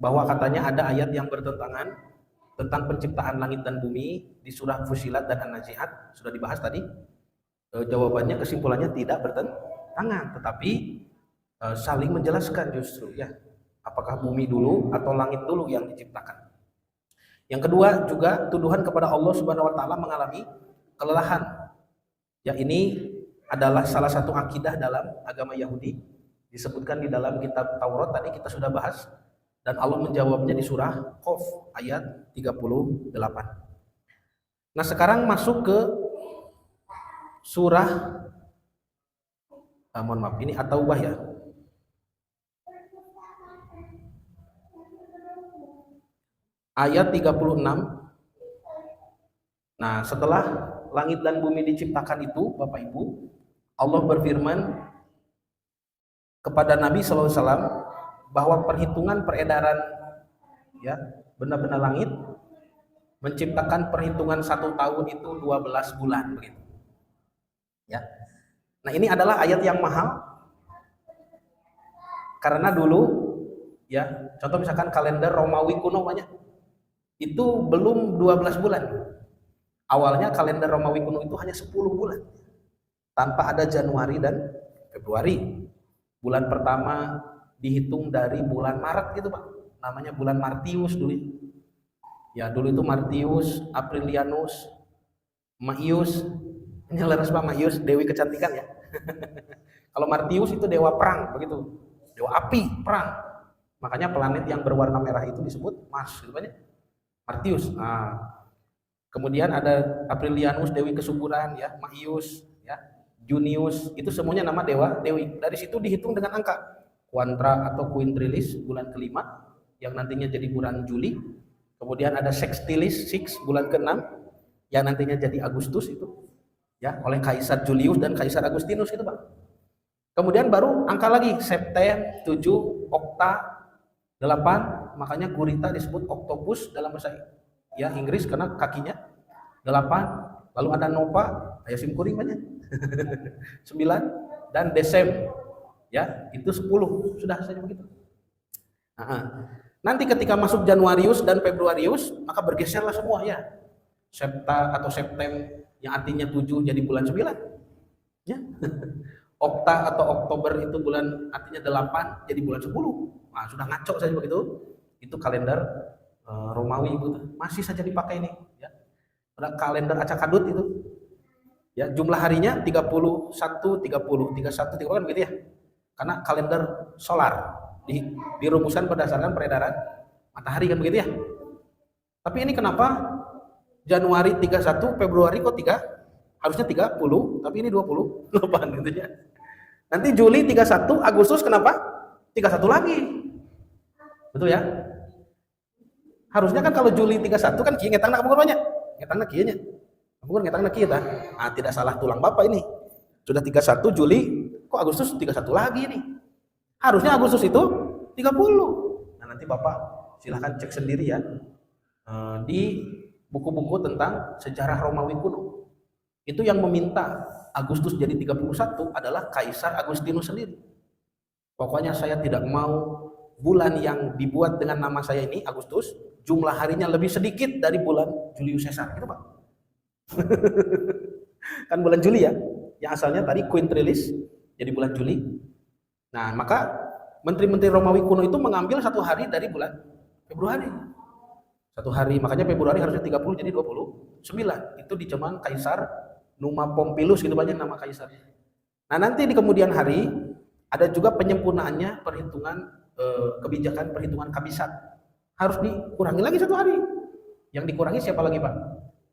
bahwa katanya ada ayat yang bertentangan tentang penciptaan langit dan bumi di surah Fussilat dan An-Nazi'at, sudah dibahas tadi. Jawabannya, kesimpulannya tidak bertentangan, tetapi saling menjelaskan justru ya, apakah bumi dulu atau langit dulu yang diciptakan. Yang kedua juga tuduhan kepada Allah Subhanahu wa taala mengalami kelelahan. Ya, ini adalah salah satu akidah dalam agama Yahudi, disebutkan di dalam kitab Taurat, tadi kita sudah bahas, dan Allah menjawabnya di surah Qaf ayat 38. Nah, sekarang masuk ke surah mohon maaf, ini At-Taubah ya. Ayat 36. Nah, setelah langit dan bumi diciptakan itu, Bapak Ibu, Allah berfirman kepada Nabi SAW bahwa perhitungan peredaran ya benda-benda langit menciptakan perhitungan 1 tahun itu 12 bulan begitu. Ya. Nah, ini adalah ayat yang mahal karena dulu ya, contoh misalkan kalender Romawi kuno banyak itu belum 12 bulan. Awalnya kalender Romawi kuno itu hanya 10 bulan. Tanpa ada Januari dan Februari. Bulan pertama dihitung dari bulan Maret gitu, Pak. Namanya bulan Martius dulu. Ya, dulu itu Martius, Aprilianus, Maius. Ini leres Pak, Maius, dewi kecantikan ya. Kalau Martius itu dewa perang begitu. Dewa api, perang. Makanya planet yang berwarna merah itu disebut Mars gitu banyak. Martius. Nah, kemudian ada Aprilianus, dewi kesuburan ya, Maius ya. Junius, itu semuanya nama dewa dewi. Dari situ dihitung dengan angka Quantra atau Quintrilis bulan kelima yang nantinya jadi bulan Juli. Kemudian ada Sextilis 6 bulan ke-6 yang nantinya jadi Agustus itu ya, oleh Kaisar Julius dan Kaisar Agustinus itu, Pak. Kemudian baru angka lagi Septem 7, Okta 8, makanya gurita disebut octopus dalam bahasa ya Inggris karena kakinya 8. Lalu ada Nova, ayasim kuring banyak. 9 dan Desem ya, itu 10. Sudah saja begitu. Nanti ketika masuk Januarius dan Februarius, maka bergeserlah semua ya. Septa atau Septem yang artinya 7 jadi bulan 9. Ya. Okta atau Oktober itu bulan artinya 8 jadi bulan 10. Nah, sudah ngaco saja begitu. Itu kalender Romawi itu masih saja dipakai ini ya. Ada kalender acak adut itu. Ya, jumlah harinya 31, 30, 31, 30 kan begitu ya. Karena kalender solar dirumuskan berdasarkan peredaran matahari kan begitu ya. Tapi ini kenapa Januari 31, Februari kok 3? Harusnya 30, tapi ini 28 gitu ya. Nanti Juli 31, Agustus kenapa? 31 lagi. Betul ya? Harusnya kan kalau Juli 31 kan kieu ngetangna bukan banyak. Ngetangna kieu nya. Bukan ngetangna kieu tah. Ah, tidak salah tulang Bapak ini. Sudah 31 Juli, kok Agustus 31 lagi nih. Harusnya Agustus itu 30. Nah, nanti Bapak silahkan cek sendiri ya. Di buku-buku tentang sejarah Romawi kuno. Itu yang meminta Agustus jadi 31 adalah Kaisar Agustinus sendiri. Pokoknya saya tidak mau bulan yang dibuat dengan nama saya ini Agustus, jumlah harinya lebih sedikit dari bulan Julius Caesar, gitu Pak. Kan bulan Juli ya, yang asalnya tadi Quintrilis jadi bulan Juli. Nah, maka menteri-menteri Romawi kuno itu mengambil 1 hari dari bulan Februari. 1 hari, makanya Februari harusnya 30 jadi 29. Itu di zaman Kaisar Numa Pompilus, gitu banyak nama kaisar. Nah, nanti di kemudian hari Ada juga penyempurnaannya perhitungan kebijakan perhitungan kabisat. Harus dikurangi lagi 1 hari. Yang dikurangi siapa lagi, Pak?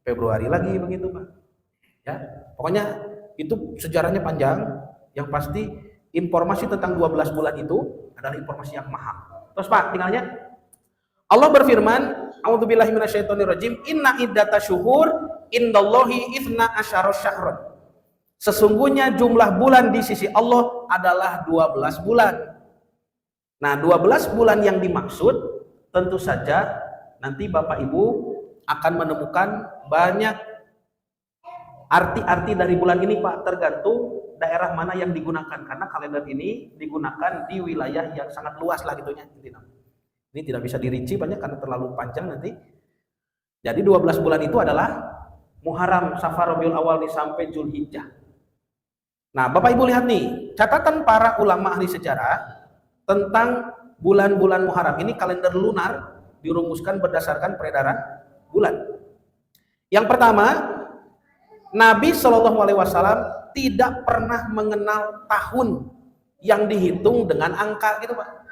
Februari lagi begitu, Pak. Ya, pokoknya itu sejarahnya panjang. Yang pasti informasi tentang 12 bulan itu adalah informasi yang mahal. Terus Pak, tinggalnya Allah berfirman, a'udzubillahi minasyaitonirrajim, inna iddatash syuhur indallahi 12 syahran. Sesungguhnya jumlah bulan di sisi Allah adalah 12 bulan. Nah, 12 bulan yang dimaksud tentu saja nanti Bapak Ibu akan menemukan banyak arti-arti dari bulan ini, Pak, tergantung daerah mana yang digunakan, karena kalender ini digunakan di wilayah yang sangat luas lah gitunya. Ini tidak bisa dirinci banyak karena terlalu panjang nanti. Jadi 12 bulan itu adalah Muharram, Safar, Rabiul Awal sampai Zulhijjah. Nah, Bapak Ibu lihat nih, catatan para ulama ahli sejarah tentang bulan-bulan Muharram ini, kalender lunar dirumuskan berdasarkan peredaran bulan. Yang pertama, Nabi Shallallahu Alaihi Wasallam tidak pernah mengenal tahun yang dihitung dengan angka gitu, Pak.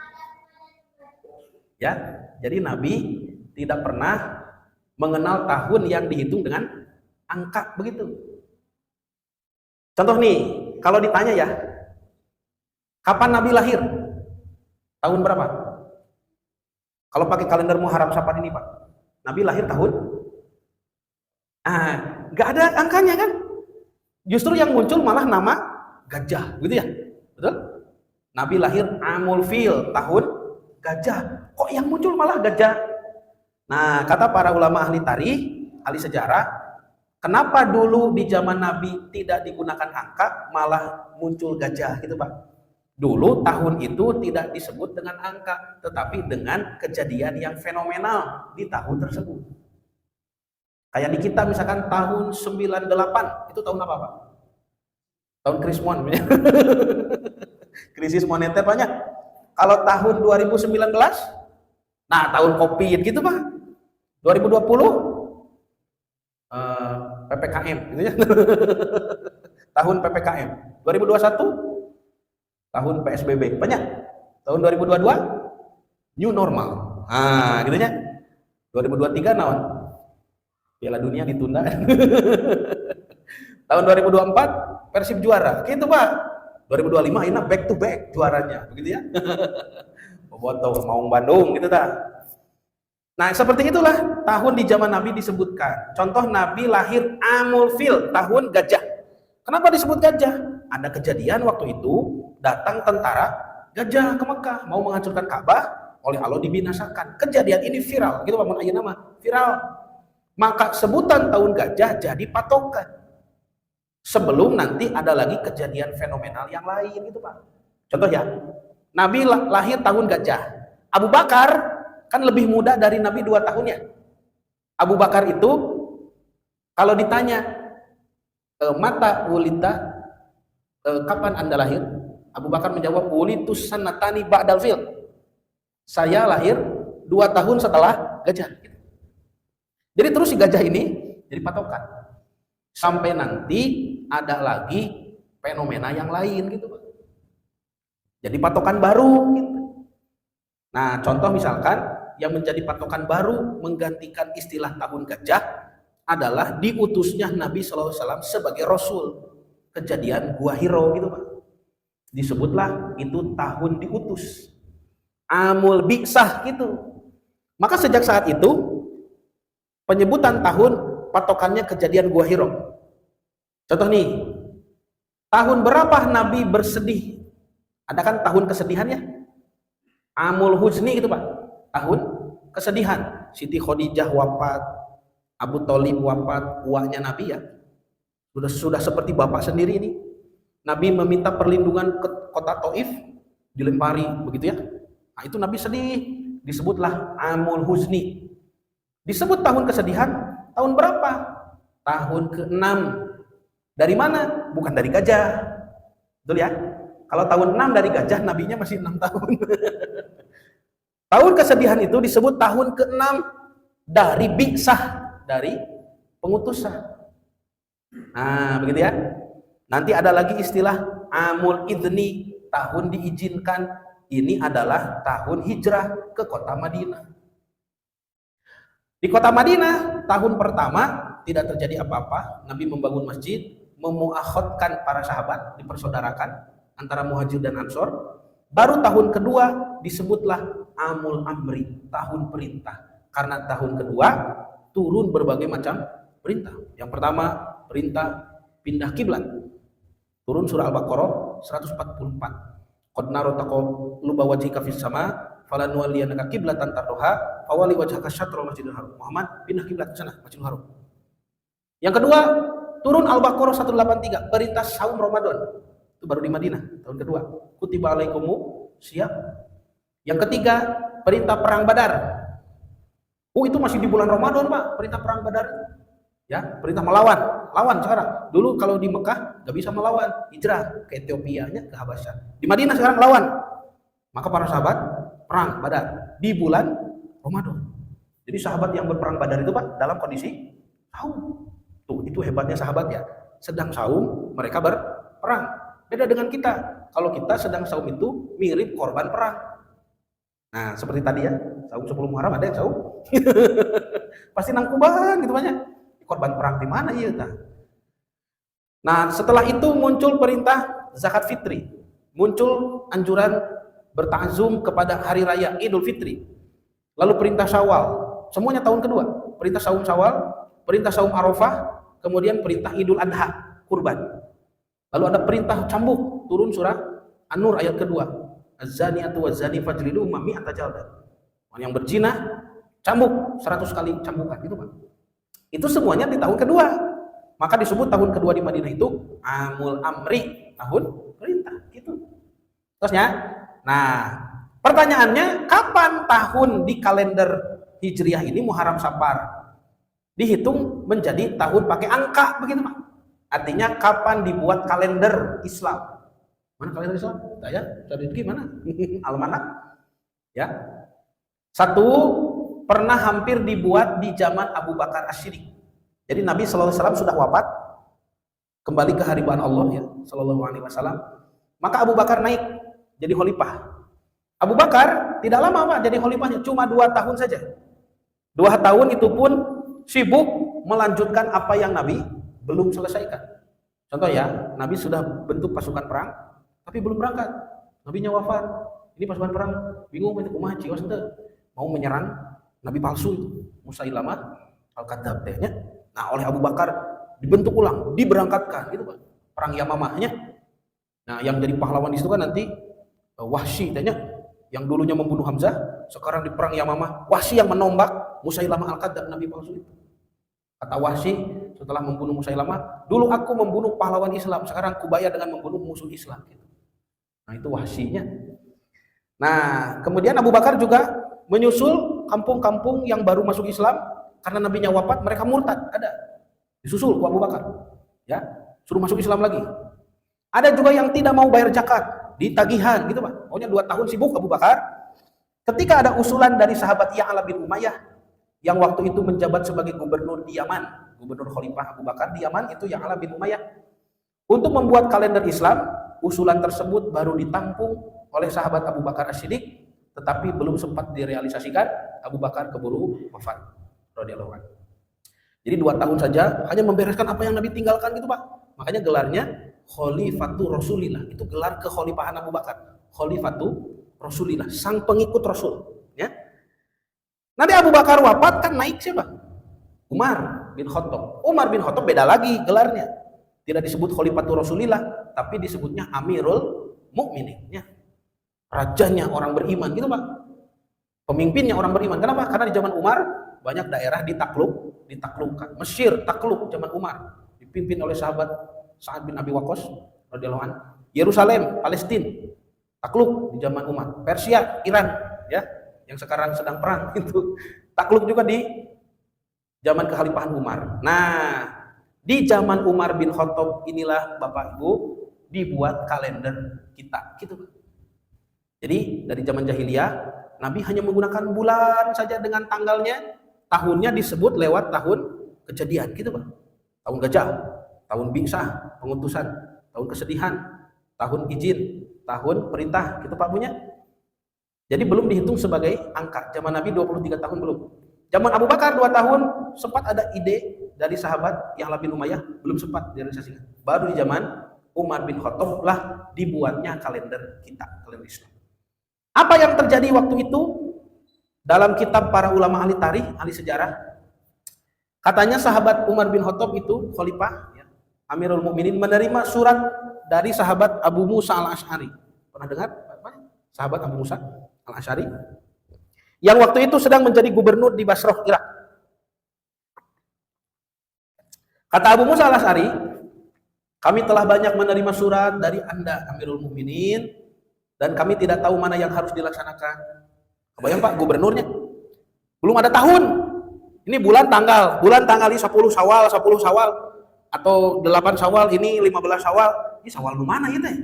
Ya, jadi Nabi tidak pernah mengenal tahun yang dihitung dengan angka begitu. Contoh nih, kalau ditanya ya, kapan Nabi lahir? Tahun berapa? Kalau pakai kalender Muharram Safar ini, Pak, Nabi lahir tahun? Nggak ada angkanya kan? Justru yang muncul malah nama gajah, gitu ya? Betul? Nabi lahir Amul Fil, tahun gajah. Kok yang muncul malah gajah? Nah, kata para ulama ahli tarikh, ahli sejarah, kenapa dulu di zaman Nabi tidak digunakan angka, malah muncul gajah, gitu Pak? Dulu tahun itu tidak disebut dengan angka, tetapi dengan kejadian yang fenomenal di tahun tersebut. Kayak di kita misalkan tahun 98, itu tahun apa, Pak? Tahun Krismon. Krisis moneter banyak. Kalau tahun 2019, nah tahun Covid gitu, Pak. 2020 PPKM gitu ya. Tahun PPKM. 2021 tahun PSBB. Banyak. Tahun 2022 new normal. Gitu ya. 2023 naon? Piala Dunia ditunda. Tahun 2024 Persib juara. Gitu, Pak. 2025 ini back to back juaranya, begitu ya. Bobotoh Maung Bandung gitu ta. Nah, seperti itulah tahun di zaman Nabi disebutkan. Contoh Nabi lahir Amul Fil, tahun gajah. Kenapa disebut gajah? Ada kejadian waktu itu datang tentara gajah ke Mekah mau menghancurkan Ka'bah, oleh Allah dibinasakan. Kejadian ini viral, gitu Pak, mun aya nama, viral. Maka sebutan tahun gajah jadi patokan. Sebelum nanti ada lagi kejadian fenomenal yang lain gitu, Pak. Contoh ya, Nabi lahir tahun gajah. Abu Bakar kan lebih muda dari Nabi 2 tahunnya. Abu Bakar itu kalau ditanya mata wulita, kapan Anda lahir? Abu Bakar menjawab, wulitus sanatani ba'dal fil. Saya lahir 2 tahun setelah gajah. Jadi terus si gajah ini jadi patokan. Sampai nanti ada lagi fenomena yang lain gitu, Pak. Jadi patokan baru gitu. Nah, contoh misalkan yang menjadi patokan baru menggantikan istilah tahun gajah adalah diutusnya Nabi SAW sebagai Rasul. Kejadian Gua Hiro gitu, Pak. Disebutlah itu tahun diutus. Amul Bi'sah gitu. Maka sejak saat itu penyebutan tahun patokannya kejadian Gua Hiro. Contoh nih, tahun berapa Nabi bersedih? Ada kan tahun kesedihan ya? Amul Huzni gitu, Pak. Tahun kesedihan. Siti Khadijah wafat, Abu Thalib wafat, uaknya Nabi ya. Sudah seperti bapak sendiri ini. Nabi meminta perlindungan ke kota Taif, dilempari begitu ya. Nah, itu Nabi sedih, disebutlah Amul Huzni. Disebut tahun kesedihan, tahun berapa? Tahun ke-6. Dari mana? Bukan dari gajah. Betul ya? Kalau tahun 6 dari gajah, nabinya masih 6 tahun. Tahun kesedihan itu disebut tahun ke-6 dari bi'sah, dari pengutusan. Nah, begitu ya. Nanti ada lagi istilah Amul Idni, tahun diizinkan. Ini adalah tahun hijrah ke kota Madinah. Di kota Madinah, tahun pertama tidak terjadi apa-apa. Nabi membangun masjid, memuakhotkan para sahabat, dipersaudarakan antara Muhajir dan Ansor. Baru tahun kedua disebutlah Amul Amri, tahun perintah. Karena tahun kedua turun berbagai macam perintah. Yang pertama, perintah pindah kiblat. Turun surah Al-Baqarah 144. Qad nara taqalluba wajhika fis sama falanuwalliyannaka qiblatan tardoha fawali wajhaka syatrul masjidil haram. Muhammad, pindah kiblat ke sana, Masjidil Haram. Yang kedua, turun Al-Baqarah 183, perintah saum Ramadan. Itu baru di Madinah, tahun kedua. Kutiba alaikumu siyam. Yang ketiga, perintah perang Badar. Oh, itu masih di bulan Ramadan, Pak, perintah perang Badar. Ya, perintah melawan. Lawan sekarang. Dulu kalau di Mekah nggak bisa melawan, hijrah ke Ethiopia-nya, ke Habasyah. Di Madinah sekarang lawan. Maka para sahabat perang Badar di bulan Ramadan. Jadi sahabat yang berperang Badar itu, Pak, dalam kondisi saum. Tuh, itu hebatnya sahabat ya. Sedang saum, mereka berperang. Beda dengan kita. Kalau kita sedang saum itu mirip korban perang. Nah, seperti tadi ya, saum 10 Muharram ada yang saum. Pasti nangkuban gitu banyak. Korban perang di mana ya? Nah, setelah itu muncul perintah zakat fitri. Muncul anjuran bertakzum kepada hari raya Idul Fitri. Lalu perintah Syawal. Semuanya tahun kedua. Perintah saum Syawal, perintah saum Arafah, kemudian perintah Idul Adha, kurban. Lalu ada perintah cambuk, turun surah An-Nur ayat kedua. Az-zaniatu waz-zani fajlidu mi'ata jaldah. Orang yang berzina cambuk 100 kali cambukan, gitu Pak. Itu semuanya di tahun kedua. Maka disebut tahun kedua di Madinah itu Amul Amri, tahun perintah, gitu. Terusnya, nah, pertanyaannya kapan tahun di kalender Hijriah ini Muharram Safar dihitung menjadi tahun pakai angka begitu, Pak? Artinya kapan dibuat kalender Islam? Mana kalender Islam? Saya cari gimana? Almanak. Ya. Satu, pernah hampir dibuat di zaman Abu Bakar As-Siddiq. Jadi Nabi SAW sudah wafat, kembali ke hariban Allah ya, SAW. Maka Abu Bakar naik jadi khalifah. Abu Bakar tidak lama Pak jadi khalifahnya, cuma 2 tahun saja. 2 tahun itu pun sibuk melanjutkan apa yang Nabi belum selesaikan. Contoh ya, Nabi sudah bentuk pasukan perang, tapi belum berangkat. Nabinya wafat. Ini pasukan perang bingung itu kumaha cios teh. Mau menyerang Nabi palsu itu, Musailamah Al-Kadzdzab tehnya. Nah, oleh Abu Bakar dibentuk ulang, diberangkatkan gitu Pak. Perang Yamamahnya. Nah, yang jadi pahlawan di situ kan nanti Wahsy tehnya, yang dulunya membunuh Hamzah, sekarang di perang Yamamah, Wahsy yang menombak Musailamah Al-Kadzdzab, Nabi palsu itu. Kata Wahsy setelah membunuh Musailamah, dulu aku membunuh pahlawan Islam, sekarang kubayar dengan membunuh musuh Islam gitu. Nah, itu Wahsy-nya. Nah, kemudian Abu Bakar juga menyusul kampung-kampung yang baru masuk Islam karena nabinya wafat, mereka murtad, ada. Disusul ke Abu Bakar. Ya, suruh masuk Islam lagi. Ada juga yang tidak mau bayar zakat, ditagihan gitu, Pak. Pokoknya 2 tahun sibuk Abu Bakar. Ketika ada usulan dari sahabat Ya'la bin Umayyah yang waktu itu menjabat sebagai gubernur di Yaman, gubernur khalifah Abu Bakar di Yaman itu Ya'la bin Umayyah, untuk membuat kalender Islam. Usulan tersebut baru ditampung oleh sahabat Abu Bakar As-Siddiq, tetapi belum sempat direalisasikan. Abu Bakar keburu wafat radhiyallahu anhu. Jadi 2 tahun saja hanya membereskan apa yang Nabi tinggalkan gitu Pak. Makanya gelarnya Khalifatu Rasulillah. Itu gelar kekhalifahan Abu Bakar. Khalifatu Rasulillah, sang pengikut Rasul. Ya. Nanti Abu Bakar wafat kan naik siapa? Umar bin Khattab. Umar bin Khattab beda lagi gelarnya. Tidak disebut Khalifatu Rasulillah, tapi disebutnya Amirul Mukminin. Ya. Rajanya orang beriman gitu Pak. Pemimpinnya orang beriman. Kenapa? Karena di zaman Umar banyak daerah ditaklukkan. Mesir takluk zaman Umar, dipimpin oleh sahabat Sa'ad bin Abi Waqqas radhiyallahu anhu. Yerusalem, Palestina takluk di zaman Umar. Persia, Iran ya, yang sekarang sedang perang itu takluk juga di zaman kekhalifahan Umar. Nah, di zaman Umar bin Khattab inilah Bapak Ibu dibuat kalender kita gitu. Jadi dari zaman jahiliyah Nabi hanya menggunakan bulan saja dengan tanggalnya, tahunnya disebut lewat tahun kejadian gitu Pak. Tahun gajah, tahun bi'sah, pengutusan, tahun kesedihan, tahun izin, tahun perintah, gitu Pak Bunya. Jadi belum dihitung sebagai angka. Zaman Nabi 23 tahun belum. Zaman Abu Bakar 2 tahun sempat ada ide dari sahabat yang lebih Umayyah, belum sempat direalisasikan. Baru di zaman Umar bin Khattab lah dibuatnya kalender kita, kalender Islam. Apa yang terjadi waktu itu? Dalam kitab para ulama ahli tarikh, ahli sejarah, katanya sahabat Umar bin Khattab itu khalifah, ya, Amirul Mukminin, menerima surat dari sahabat Abu Musa al-Asy'ari. Pernah dengar? Sahabat Abu Musa al-Asy'ari yang waktu itu sedang menjadi gubernur di Basrah, Irak. Kata Abu Musa al-Asy'ari, kami telah banyak menerima surat dari Anda, Amirul Mukminin, dan kami tidak tahu mana yang harus dilaksanakan. Kebayang Pak, gubernurnya belum ada tahun. Ini bulan tanggal ini 10 Syawal atau 8 Syawal, ini 15 Syawal. Ini Syawal di mana gitu ya?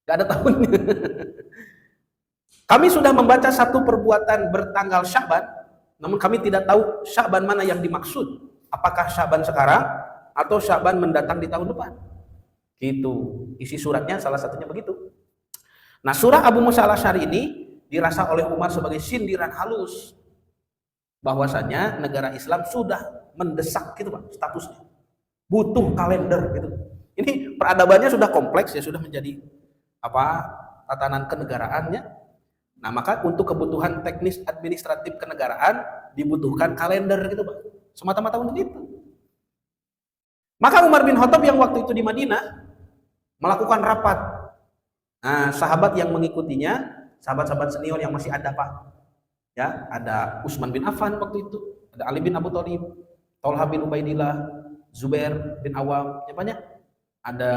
Gak ada tahunnya. Kami sudah membaca satu perbuatan bertanggal Sya'ban, namun kami tidak tahu Sya'ban mana yang dimaksud. Apakah Sya'ban sekarang atau Sya'ban mendatang di tahun depan? Gitu. Isi suratnya salah satunya begitu. Nah, surah Abu Musa al-Asy'ari ini dirasa oleh Umar sebagai sindiran halus bahwasanya negara Islam sudah mendesak gitu Pak, statusnya. Butuh kalender gitu. Ini peradabannya sudah kompleks ya, sudah menjadi tatanan kenegaraannya. Nah, maka untuk kebutuhan teknis administratif kenegaraan dibutuhkan kalender gitu Pak. Semata-mata untuk itu. Maka Umar bin Khattab yang waktu itu di Madinah melakukan rapat. Nah, sahabat yang mengikutinya, sahabat-sahabat senior yang masih ada Pak. Ya, ada Utsman bin Affan waktu itu, ada Ali bin Abu Thalib, Thalhah bin Ubaidillah, Zubair bin Awam, ya banyak. Ada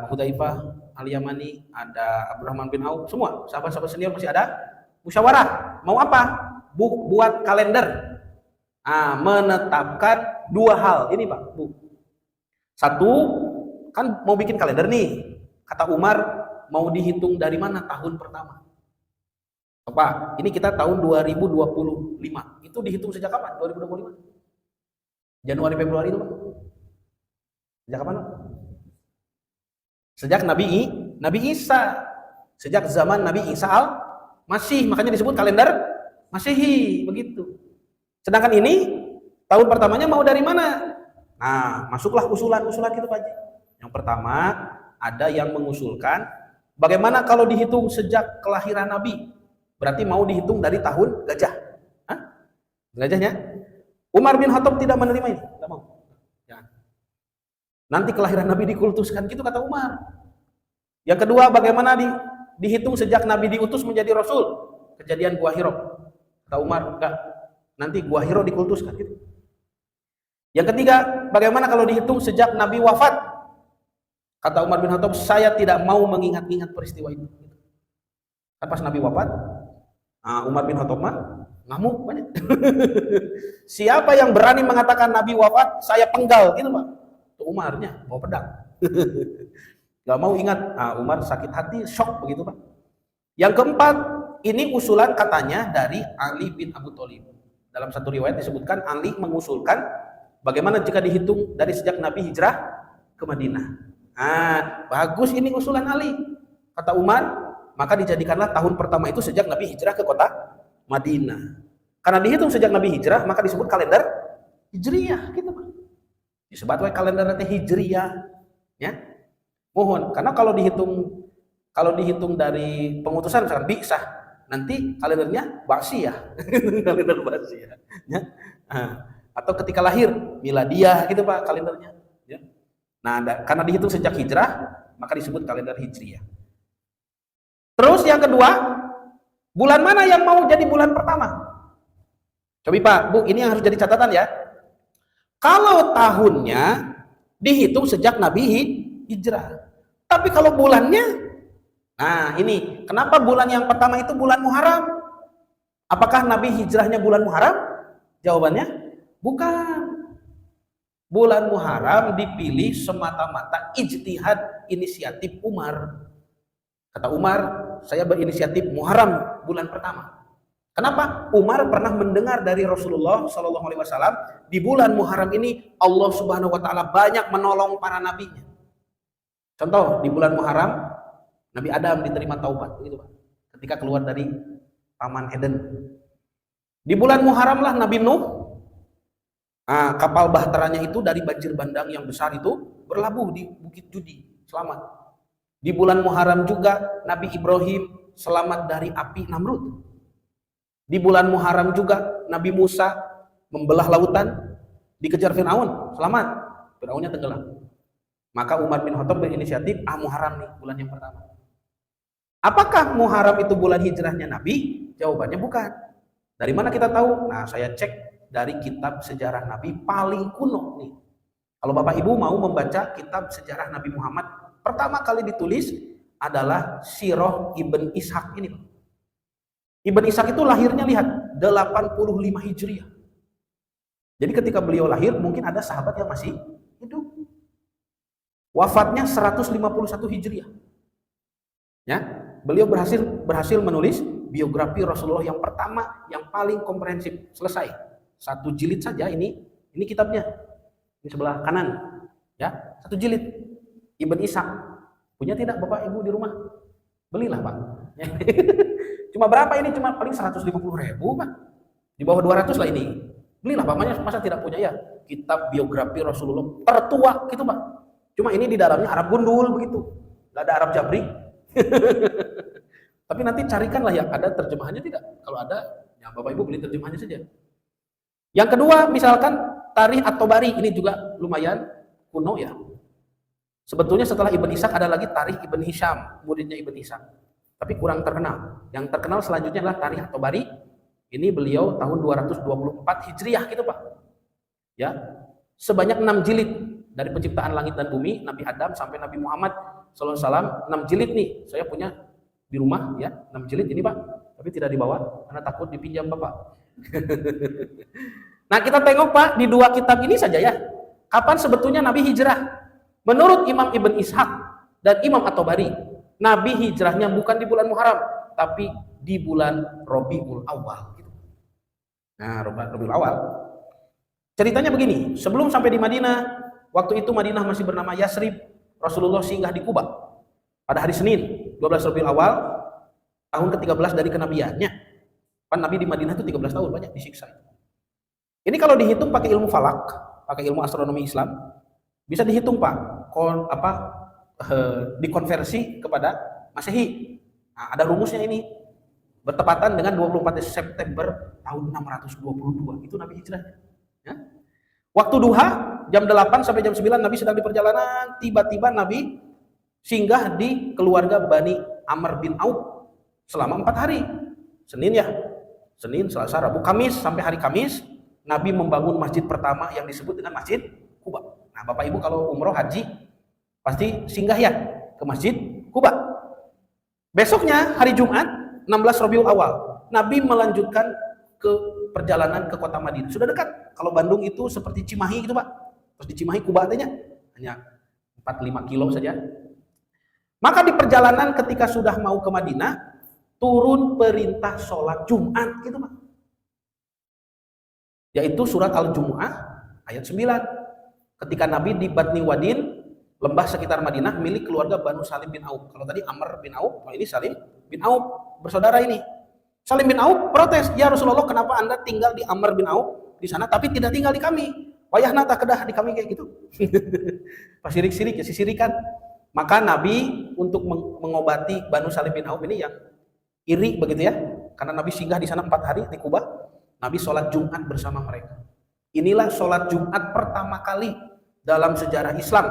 Hudzaifah Al-Yamani, ada Abdurrahman bin Auf, semua sahabat-sahabat senior masih ada. Musyawarah, mau apa? Buat kalender. Menetapkan 2 hal. Ini Pak, Bu. Satu, kan mau bikin kalender nih. Kata Umar, mau dihitung dari mana tahun pertama? Pak, ini kita tahun 2025. Itu dihitung sejak kapan? 2025. Januari Februari itu Pak. Sejak kapan Pak? Sejak Nabi Isa. Sejak zaman Nabi Isa al-Masih, makanya disebut kalender Masehi, begitu. Sedangkan ini tahun pertamanya mau dari mana? Nah, masuklah usulan-usulan gitu Pak Haji. Yang pertama, ada yang mengusulkan bagaimana kalau dihitung sejak kelahiran Nabi? Berarti mau dihitung dari tahun gajah. Hah? Gajahnya? Umar bin Khattab tidak menerima ini, tidak mau. Jangan. Nanti kelahiran Nabi dikultuskan, gitu kata Umar. Yang kedua, bagaimana dihitung sejak Nabi diutus menjadi Rasul? Kejadian Gua Hiro. Kata Umar, enggak. Nanti Gua Hiro dikultuskan, gitu. Yang ketiga, bagaimana kalau dihitung sejak Nabi wafat? Kata Umar bin Khattab, saya tidak mau mengingat-ingat peristiwa itu. Kan pas Nabi wafat, Umar bin Khattab ngamuk banyak. Siapa yang berani mengatakan Nabi wafat, saya penggal, gitu Pak. Itu Umarnya bawa pedang. Gak mau ingat. Umar sakit hati, shock begitu Pak. Yang keempat, ini usulan katanya dari Ali bin Abu Thalib. Dalam satu riwayat disebutkan Ali mengusulkan bagaimana jika dihitung dari sejak Nabi hijrah ke Madinah. Bagus ini usulan Ali. Kata Umar, maka dijadikanlah tahun pertama itu sejak Nabi hijrah ke kota Madinah. Karena dihitung sejak Nabi hijrah, maka disebut kalender Hijriyah, gitu Pak. Disebut kalender Hijriyah, ya. Mohon, karena kalau dihitung dari pengutusan misalkan Bi'sah, nanti kalendernya Ba'siyah. Kalender Ba'siyah, ya. Atau ketika lahir Miladiyah, gitu Pak kalendernya, ya. Nah, karena dihitung sejak hijrah, maka disebut kalender Hijriyah. Terus yang kedua, bulan mana yang mau jadi bulan pertama? Coba Pak, Bu, ini yang harus jadi catatan ya. Kalau tahunnya dihitung sejak Nabi hijrah. Tapi kalau bulannya, nah ini, kenapa bulan yang pertama itu bulan Muharram? Apakah Nabi hijrahnya bulan Muharram? Jawabannya, bukan. Bulan Muharram dipilih semata-mata ijtihad inisiatif Umar. Kata Umar, saya berinisiatif Muharram bulan pertama. Kenapa? Umar pernah mendengar dari Rasulullah SAW di bulan Muharram ini Allah Subhanahu Wa Taala banyak menolong para nabinya. Contoh di bulan Muharram Nabi Adam diterima taubat gitu Pak. Ketika keluar dari Taman Eden. Di bulan Muharram lah Nabi Nuh, kapal bahteranya itu dari banjir bandang yang besar itu berlabuh di Bukit Judi, selamat. Di bulan Muharram juga Nabi Ibrahim selamat dari api Namrud. Di bulan Muharram juga Nabi Musa membelah lautan, dikejar Firaun, selamat. Firaunnya tenggelam. Maka Umar bin Khattab berinisiatif, Muharram nih bulan yang pertama. Apakah Muharram itu bulan hijrahnya Nabi? Jawabannya bukan. Dari mana kita tahu? Nah, saya cek dari kitab sejarah Nabi paling kuno nih. Kalau Bapak Ibu mau membaca kitab sejarah Nabi Muhammad, pertama kali ditulis adalah Sirah Ibn Ishaq ini. Ibn Ishaq itu lahirnya lihat 85 Hijriah. Jadi ketika beliau lahir mungkin ada sahabat yang masih hidup. Wafatnya 151 Hijriah. Ya, beliau berhasil menulis biografi Rasulullah yang pertama, yang paling komprehensif, selesai. 1 jilid saja ini kitabnya. Di sebelah kanan, ya, 1 jilid. Ibn Ishaq. Punya tidak Bapak Ibu di rumah? Belilah Pak. Cuma berapa ini? Cuma paling 150.000 Pak. Di bawah 200 lah ini. Belilah Pak, masa tidak punya ya? Kitab biografi Rasulullah tertua gitu Pak. Cuma ini di dalamnya Arab gundul begitu. Gak ada Arab jabrik. Tapi nanti carikanlah yang ada terjemahannya tidak. Kalau ada, ya Bapak Ibu beli terjemahannya saja. Yang kedua, misalkan Tarikh At-Tabari, ini juga lumayan kuno ya. Sebetulnya setelah Ibn Ishaq ada lagi Tarikh Ibn Hisham, muridnya Ibn Ishaq. Tapi kurang terkenal. Yang terkenal selanjutnya adalah Tarikh At-Tabari. Ini beliau tahun 224 Hijriah gitu Pak. Ya. Sebanyak 6 jilid dari penciptaan langit dan bumi, Nabi Adam sampai Nabi Muhammad sallallahu alaihi wasallam, 6 jilid nih. Saya punya di rumah ya, 6 jilid ini Pak. Tapi tidak dibawa karena takut dipinjam Bapak. Nah, kita tengok Pak di 2 kitab ini saja ya. Kapan sebetulnya Nabi hijrah? Menurut Imam Ibn Ishaq dan Imam At-Tabari, Nabi hijrahnya bukan di bulan Muharram, tapi di bulan Rabiul Awal. Nah, Rabiul Awal. Ceritanya begini, sebelum sampai di Madinah, waktu itu Madinah masih bernama Yasrib, Rasulullah singgah di Kuba pada hari Senin, 12 Rabiul Awal, tahun ke-13 dari kenabiannya. Kan Nabi di Madinah itu 13 tahun, banyak disiksa. Ini kalau dihitung pakai ilmu falak, pakai ilmu astronomi Islam, bisa dihitung Pak, dikonversi kepada Masehi. Nah, ada rumusnya ini. Bertepatan dengan 24 September tahun 622. Itu Nabi hijrah. Ya. Waktu duha, jam 8 sampai jam 9 Nabi sedang di perjalanan, tiba-tiba Nabi singgah di keluarga Bani Amr bin Auf selama 4 hari. Senin ya. Senin, Selasa, Rabu, Kamis sampai hari Kamis Nabi membangun masjid pertama yang disebut dengan Masjid Kuba. Nah, Bapak Ibu kalau umroh haji pasti singgah ya ke Masjid Kuba. Besoknya hari Jumat 16 Rabiul Awal, Nabi melanjutkan ke perjalanan ke kota Madinah. Sudah dekat. Kalau Bandung itu seperti Cimahi gitu Pak. Terus di Cimahi Kuba artinya hanya 4-5 kilo saja. Maka di perjalanan ketika sudah mau ke Madinah, turun perintah sholat Jumat gitu Pak. Yaitu surat Al-Jumu'ah ayat 9. Ketika Nabi di Batni Wadin, lembah sekitar Madinah milik keluarga Banu Salim bin Auf. Kalau tadi Amr bin Auf, ini Salim bin Auf. Bersaudara ini. Salim bin Auf protes, "Ya Rasulullah, kenapa Anda tinggal di Amr bin Auf di sana tapi tidak tinggal di kami? Wayahna tak kedah di kami kayak gitu." Pasirik-sirik ya, sisirikan. Maka Nabi untuk mengobati Banu Salim bin Auf ini yang iri begitu ya. Karena Nabi singgah di sana 4 hari di Kuba, Nabi sholat Jumat bersama mereka. Inilah sholat Jumat pertama kali dalam sejarah Islam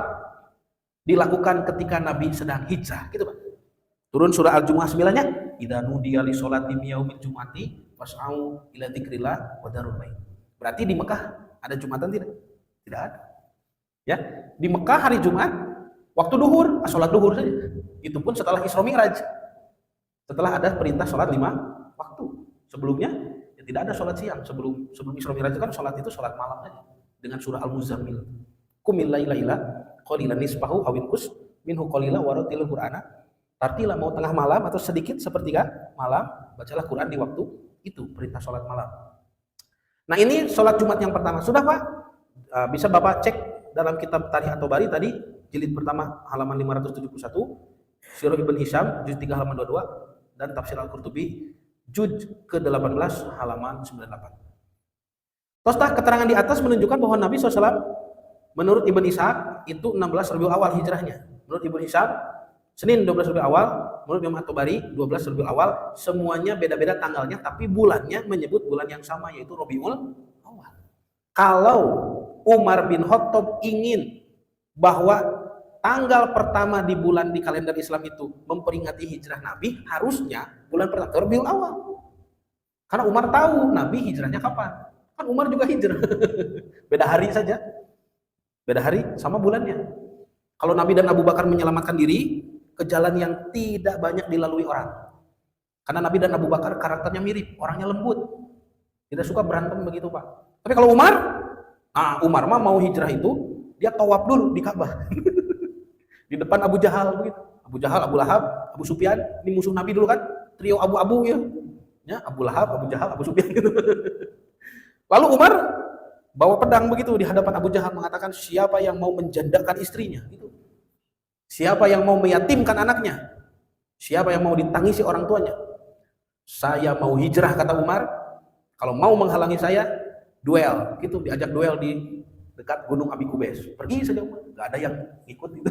dilakukan ketika Nabi sedang hijrah gitu Pak. Turun surah Al-Jumu'ah 9-nya, "Idza nudiya li sholati yaumil jumu'ati fas'au ila dzikrillah wa dzarul bait." Berarti di Mekah ada Jumatan tidak? Tidak ada. Ya, di Mekah hari Jumat waktu duhur, sholat duhur saja. Itu pun setelah Isra Mi'raj. Setelah ada perintah sholat 5 waktu. Sebelumnya ya tidak ada sholat siang. Sebelum Isra Mi'raj kan sholat itu sholat malam saja dengan surah Al-Muzammil. Qumil laila illa qalilan nisfahu aw inqus minhu qalilan wa ratilil qur'ana. Tartilah, mau tengah malam atau sedikit sepertiga malam, bacalah Quran di waktu itu, perintah sholat malam. Nah, ini sholat Jumat yang pertama. Sudah Pak? Bisa Bapak cek dalam kitab Tarikh At-Tabari tadi, jilid pertama halaman 571. Sirah Ibn Hisham juz 3 halaman 22 dan Tafsir Al-Qurtubi juz ke-18 halaman 98. Tostah keterangan di atas menunjukkan bahwa Nabi SAW menurut Ibn Ishaq itu 16 Rabiul Awal hijrahnya. Menurut Ibn Ishaq Senin 12 Rabiul Awal, menurut Imam At-Tabari 12 Rabiul Awal, semuanya beda-beda tanggalnya tapi bulannya menyebut bulan yang sama yaitu Rabiul Awal. Kalau Umar bin Khattab ingin bahwa tanggal pertama di bulan di kalender Islam itu memperingati hijrah Nabi, harusnya bulan pertama Rabiul Awal. Karena Umar tahu Nabi hijrahnya kapan. Kan Umar juga hijrah. Beda hari saja. Beda hari sama bulannya. Kalau Nabi dan Abu Bakar menyelamatkan diri ke jalan yang tidak banyak dilalui orang. Karena Nabi dan Abu Bakar karakternya mirip, orangnya lembut. Tidak suka berantem begitu, Pak. Tapi kalau Umar mah mau hijrah itu dia tawaf dulu di Ka'bah. Di depan Abu Jahal begitu. Abu Jahal, Abu Lahab, Abu Sufyan, ini musuh Nabi dulu kan? Trio abu-abu ya. Ya, Abu Lahab, Abu Jahal, Abu Sufyan gitu. Lalu Umar bawa pedang begitu di hadapan Abu Jahal mengatakan siapa yang mau menjandakan istrinya gitu. Siapa yang mau meyatimkan anaknya? Siapa yang mau ditangisi orang tuanya? Saya mau hijrah kata Umar. Kalau mau menghalangi saya, duel. Gitu diajak duel di dekat Gunung Abi Kubais. Pergi saja Umar. Gak ada yang ikut itu.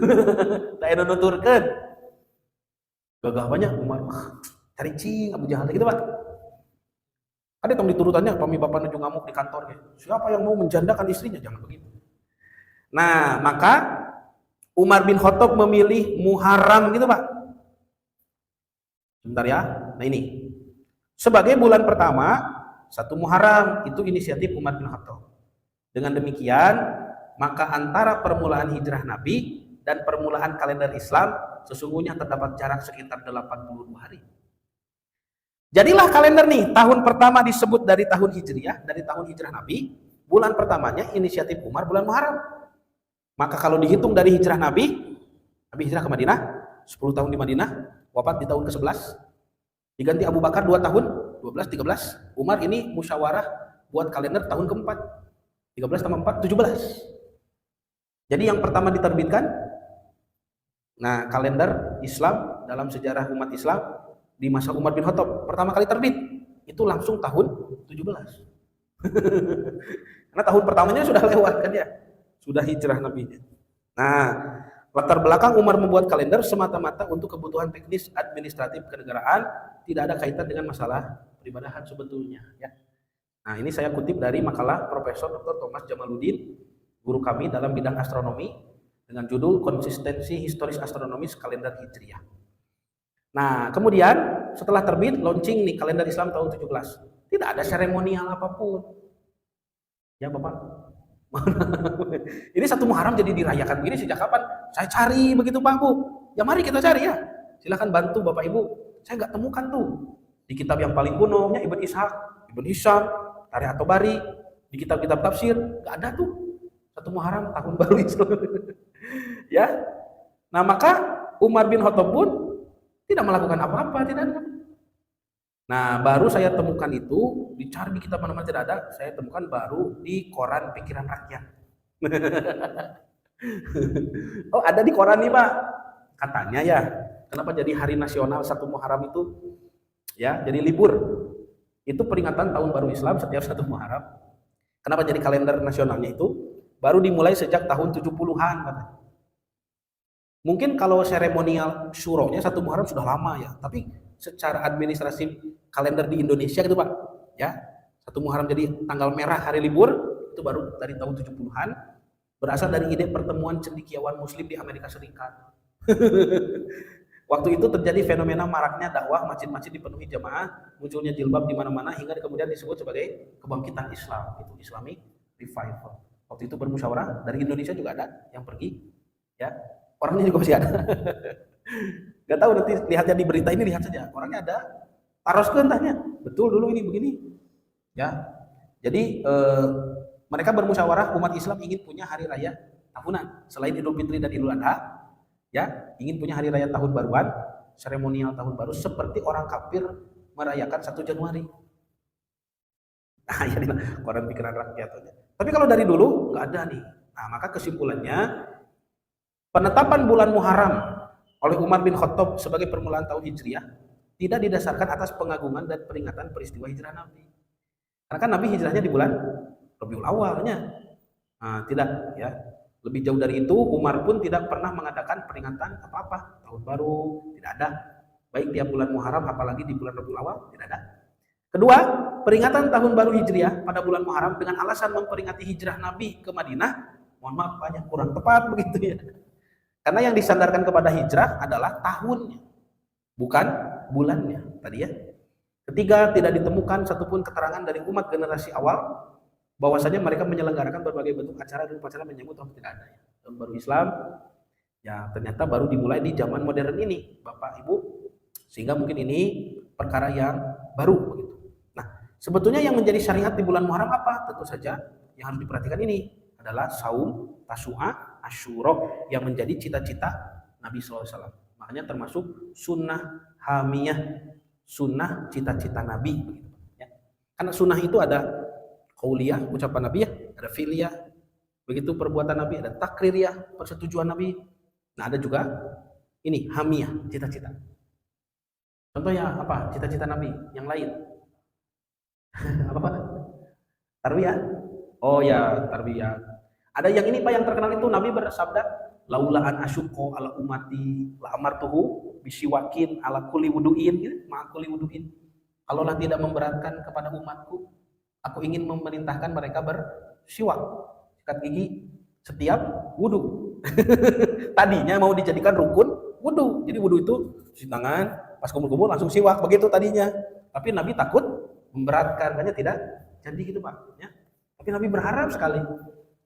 Tak ada nuturkan. Gagah banyak Umar. Cari cing Abu Jahal gitu, Pak. Ada tong diturutannya pami bapak nuju ngamuk di kantornya. Siapa yang mau menjandakan istrinya? Jangan begitu. Nah, maka Umar bin Khattab memilih Muharram gitu, Pak. Sebentar ya. Nah ini. Sebagai bulan pertama, 1 Muharram itu inisiatif Umar bin Khattab. Dengan demikian, maka antara permulaan hijrah Nabi dan permulaan kalender Islam sesungguhnya terdapat jarak sekitar 82 hari. Jadilah kalender nih, tahun pertama disebut dari tahun Hijriah, dari tahun hijrah Nabi, bulan pertamanya inisiatif Umar bulan Muharram. Maka kalau dihitung dari hijrah Nabi hijrah ke Madinah, 10 tahun di Madinah, wafat di tahun ke-11, diganti Abu Bakar 2 tahun, 12, 13, Umar ini musyawarah buat kalender tahun ke-4, 13 tambah 4, 17. Jadi yang pertama diterbitkan, nah kalender Islam dalam sejarah umat Islam, di masa Umar bin Khattab pertama kali terbit itu langsung tahun 17. Karena tahun pertamanya sudah lewat kan ya, sudah hijrah Nabi. Nah, latar belakang Umar membuat kalender semata-mata untuk kebutuhan teknis administratif kenegaraan, tidak ada kaitan dengan masalah peribadahan sebetulnya ya. Nah, ini saya kutip dari makalah Profesor Dr. Thomas Jamaluddin, guru kami dalam bidang astronomi dengan judul Konsistensi Historis Astronomis Kalender Hijriah. Nah, kemudian setelah terbit, launching nih kalender Islam tahun 17. Tidak ada seremonial apapun. Ya, Bapak. Ini 1 Muharram jadi dirayakan begini sejak kapan? Saya cari begitu, Pak, Bu. Ya mari kita cari ya. Silakan bantu Bapak Ibu. Saya nggak temukan tuh. Di kitab yang paling kuno, Ibn Ishaq, Ibn Hisham, Tarikh At-Tabari, di kitab-kitab tafsir, nggak ada tuh. 1 Muharram tahun baru Islam. Ya. Nah, maka Umar bin Khattab pun tidak melakukan apa-apa, tidak ada. Nah, baru saya temukan itu, dicari di kitab mana-mana tidak ada, saya temukan baru di koran Pikiran Rakyat. Oh, ada di koran nih, Pak. Katanya ya, kenapa jadi hari nasional 1 Muharram itu? Ya, jadi libur. Itu peringatan tahun baru Islam setiap 1 Muharram. Kenapa jadi kalender nasionalnya itu? Baru dimulai sejak tahun 70-an katanya. Mungkin kalau seremonial syuronya 1 Muharram sudah lama ya, tapi secara administrasi kalender di Indonesia gitu Pak, ya 1 Muharram jadi tanggal merah hari libur itu baru dari tahun 70-an, berasal dari ide pertemuan cendekiawan Muslim di Amerika Serikat. Waktu itu terjadi fenomena maraknya dakwah, masjid-masjid dipenuhi jamaah, munculnya jilbab di mana-mana hingga kemudian disebut sebagai kebangkitan Islam, itu Islamic Revival. Waktu itu bermusyawarah dari Indonesia juga ada yang pergi, ya. Orangnya juga masih ada. Gak tahu, nanti lihatnya di berita ini, lihat saja. Orangnya ada. Taroskeun tanya. Betul dulu ini begini. Ya. Jadi mereka bermusyawarah umat Islam ingin punya hari raya tahunan selain Idul Fitri dan Idul Adha. Ya, ingin punya hari raya tahun baruan, seremonial tahun baru seperti orang kafir merayakan 1 Januari. Nah, ya koran Pikiran Rakyat. Tapi kalau dari dulu nggak ada nih. Nah, maka kesimpulannya penetapan bulan Muharram oleh Umar bin Khattab sebagai permulaan tahun Hijriah tidak didasarkan atas pengagungan dan peringatan peristiwa hijrah Nabi. Karena kan Nabi hijrahnya di bulan Rabiul Awalnya. Nah, tidak ya. Lebih jauh dari itu, Umar pun tidak pernah mengadakan peringatan apa-apa tahun baru, tidak ada. Baik tiap bulan Muharram apalagi di bulan Rabiul Awal, tidak ada. Kedua, peringatan tahun baru Hijriah pada bulan Muharram dengan alasan memperingati hijrah Nabi ke Madinah, mohon maaf banyak kurang tepat begitu ya. Karena yang disandarkan kepada hijrah adalah tahunnya, bukan bulannya tadi ya. Ketiga, tidak ditemukan satupun keterangan dari umat generasi awal bahwasanya mereka menyelenggarakan berbagai bentuk acara dan upacara menyambut tahun, tidak ada ya. Tahun baru Islam ya ternyata baru dimulai di zaman modern ini, Bapak Ibu, sehingga mungkin ini perkara yang baru begitu. Nah, sebetulnya yang menjadi syariat di bulan Muharram apa? Tentu saja yang harus diperhatikan ini adalah saum, tasu'a, asyura yang menjadi cita-cita Nabi SAW. Makanya termasuk sunnah hamiyah, sunnah cita-cita Nabi begitu ya. Karena sunnah itu ada qauliyah, ucapan Nabi ya, ada fi'liyah, begitu perbuatan Nabi, ada takririyah, persetujuan Nabi. Nah, ada juga ini hamiyah, cita-cita. Contohnya apa? Cita-cita Nabi yang lain. Apa Pak? Tarbiyah. Oh ya, tarbiyah. Ada yang ini Pak yang terkenal itu Nabi bersabda, laula an asyqa ala ummati la amartuhu bisiwakin ala kulli wudu'in, gitu, ma'a kulli wudu'in. Kalaulah tidak memberatkan kepada umatku, aku ingin memerintahkan mereka bersiwak, sikat gigi setiap wudu. Tadinya mau dijadikan rukun wudu. Jadi wudu itu cuci tangan, pas kumpul-kumpul langsung siwak begitu tadinya. Tapi Nabi takut memberatkan, makanya tidak jadi gitu Pak. Ya. Tapi Nabi berharap sekali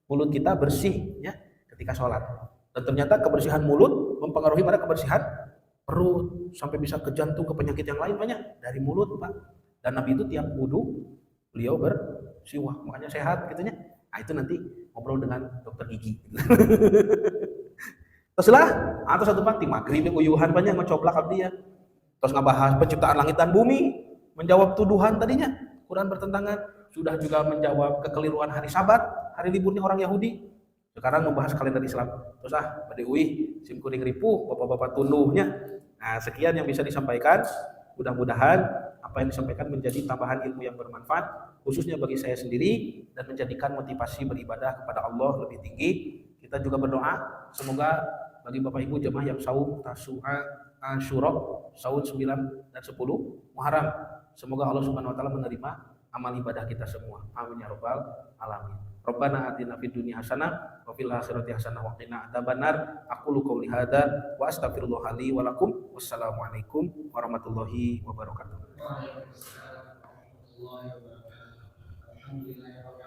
mulut kita bersih ya ketika sholat. Dan ternyata kebersihan mulut mempengaruhi pada kebersihan perut sampai bisa ke jantung, ke penyakit yang lain banyak dari mulut Pak. Dan Nabi itu tiap wudu beliau bersiwak, makanya sehat gitunya. Nah itu nanti ngobrol dengan dokter gigi. Teruslah atau satu Pak maghrib uyuhan banyak mencoblak abdi ya. Terus ngebahas penciptaan langit dan bumi, menjawab tuduhan tadinya Quran bertentangan, sudah juga menjawab kekeliruan hari Sabat, hari liburnya orang Yahudi. Sekarang membahas kalender Islam. Terus pada uih sim kuring ripuh, bapak-bapak tunduhnya. Nah, sekian yang bisa disampaikan. Mudah-mudahan apa yang disampaikan menjadi tambahan ilmu yang bermanfaat khususnya bagi saya sendiri dan menjadikan motivasi beribadah kepada Allah lebih tinggi. Kita juga berdoa semoga bagi Bapak Ibu jemaah yang saum, tasu'a, asyura, saum 9 dan 10 Muharram, semoga Allah Subhanahu wa taala menerima amal ibadah kita semua. Amin ya rabbal alamin. Rabbana atina fid dunya hasanah wa fil akhirati hasanah wa qina adzabannar. Aqulu qouli hadza wa astaghfirullah li wa lakum. Wassalamualaikum warahmatullahi wabarakatuh. Waalaikumsalam warahmatullahi wabarakatuh. Alhamdulillah.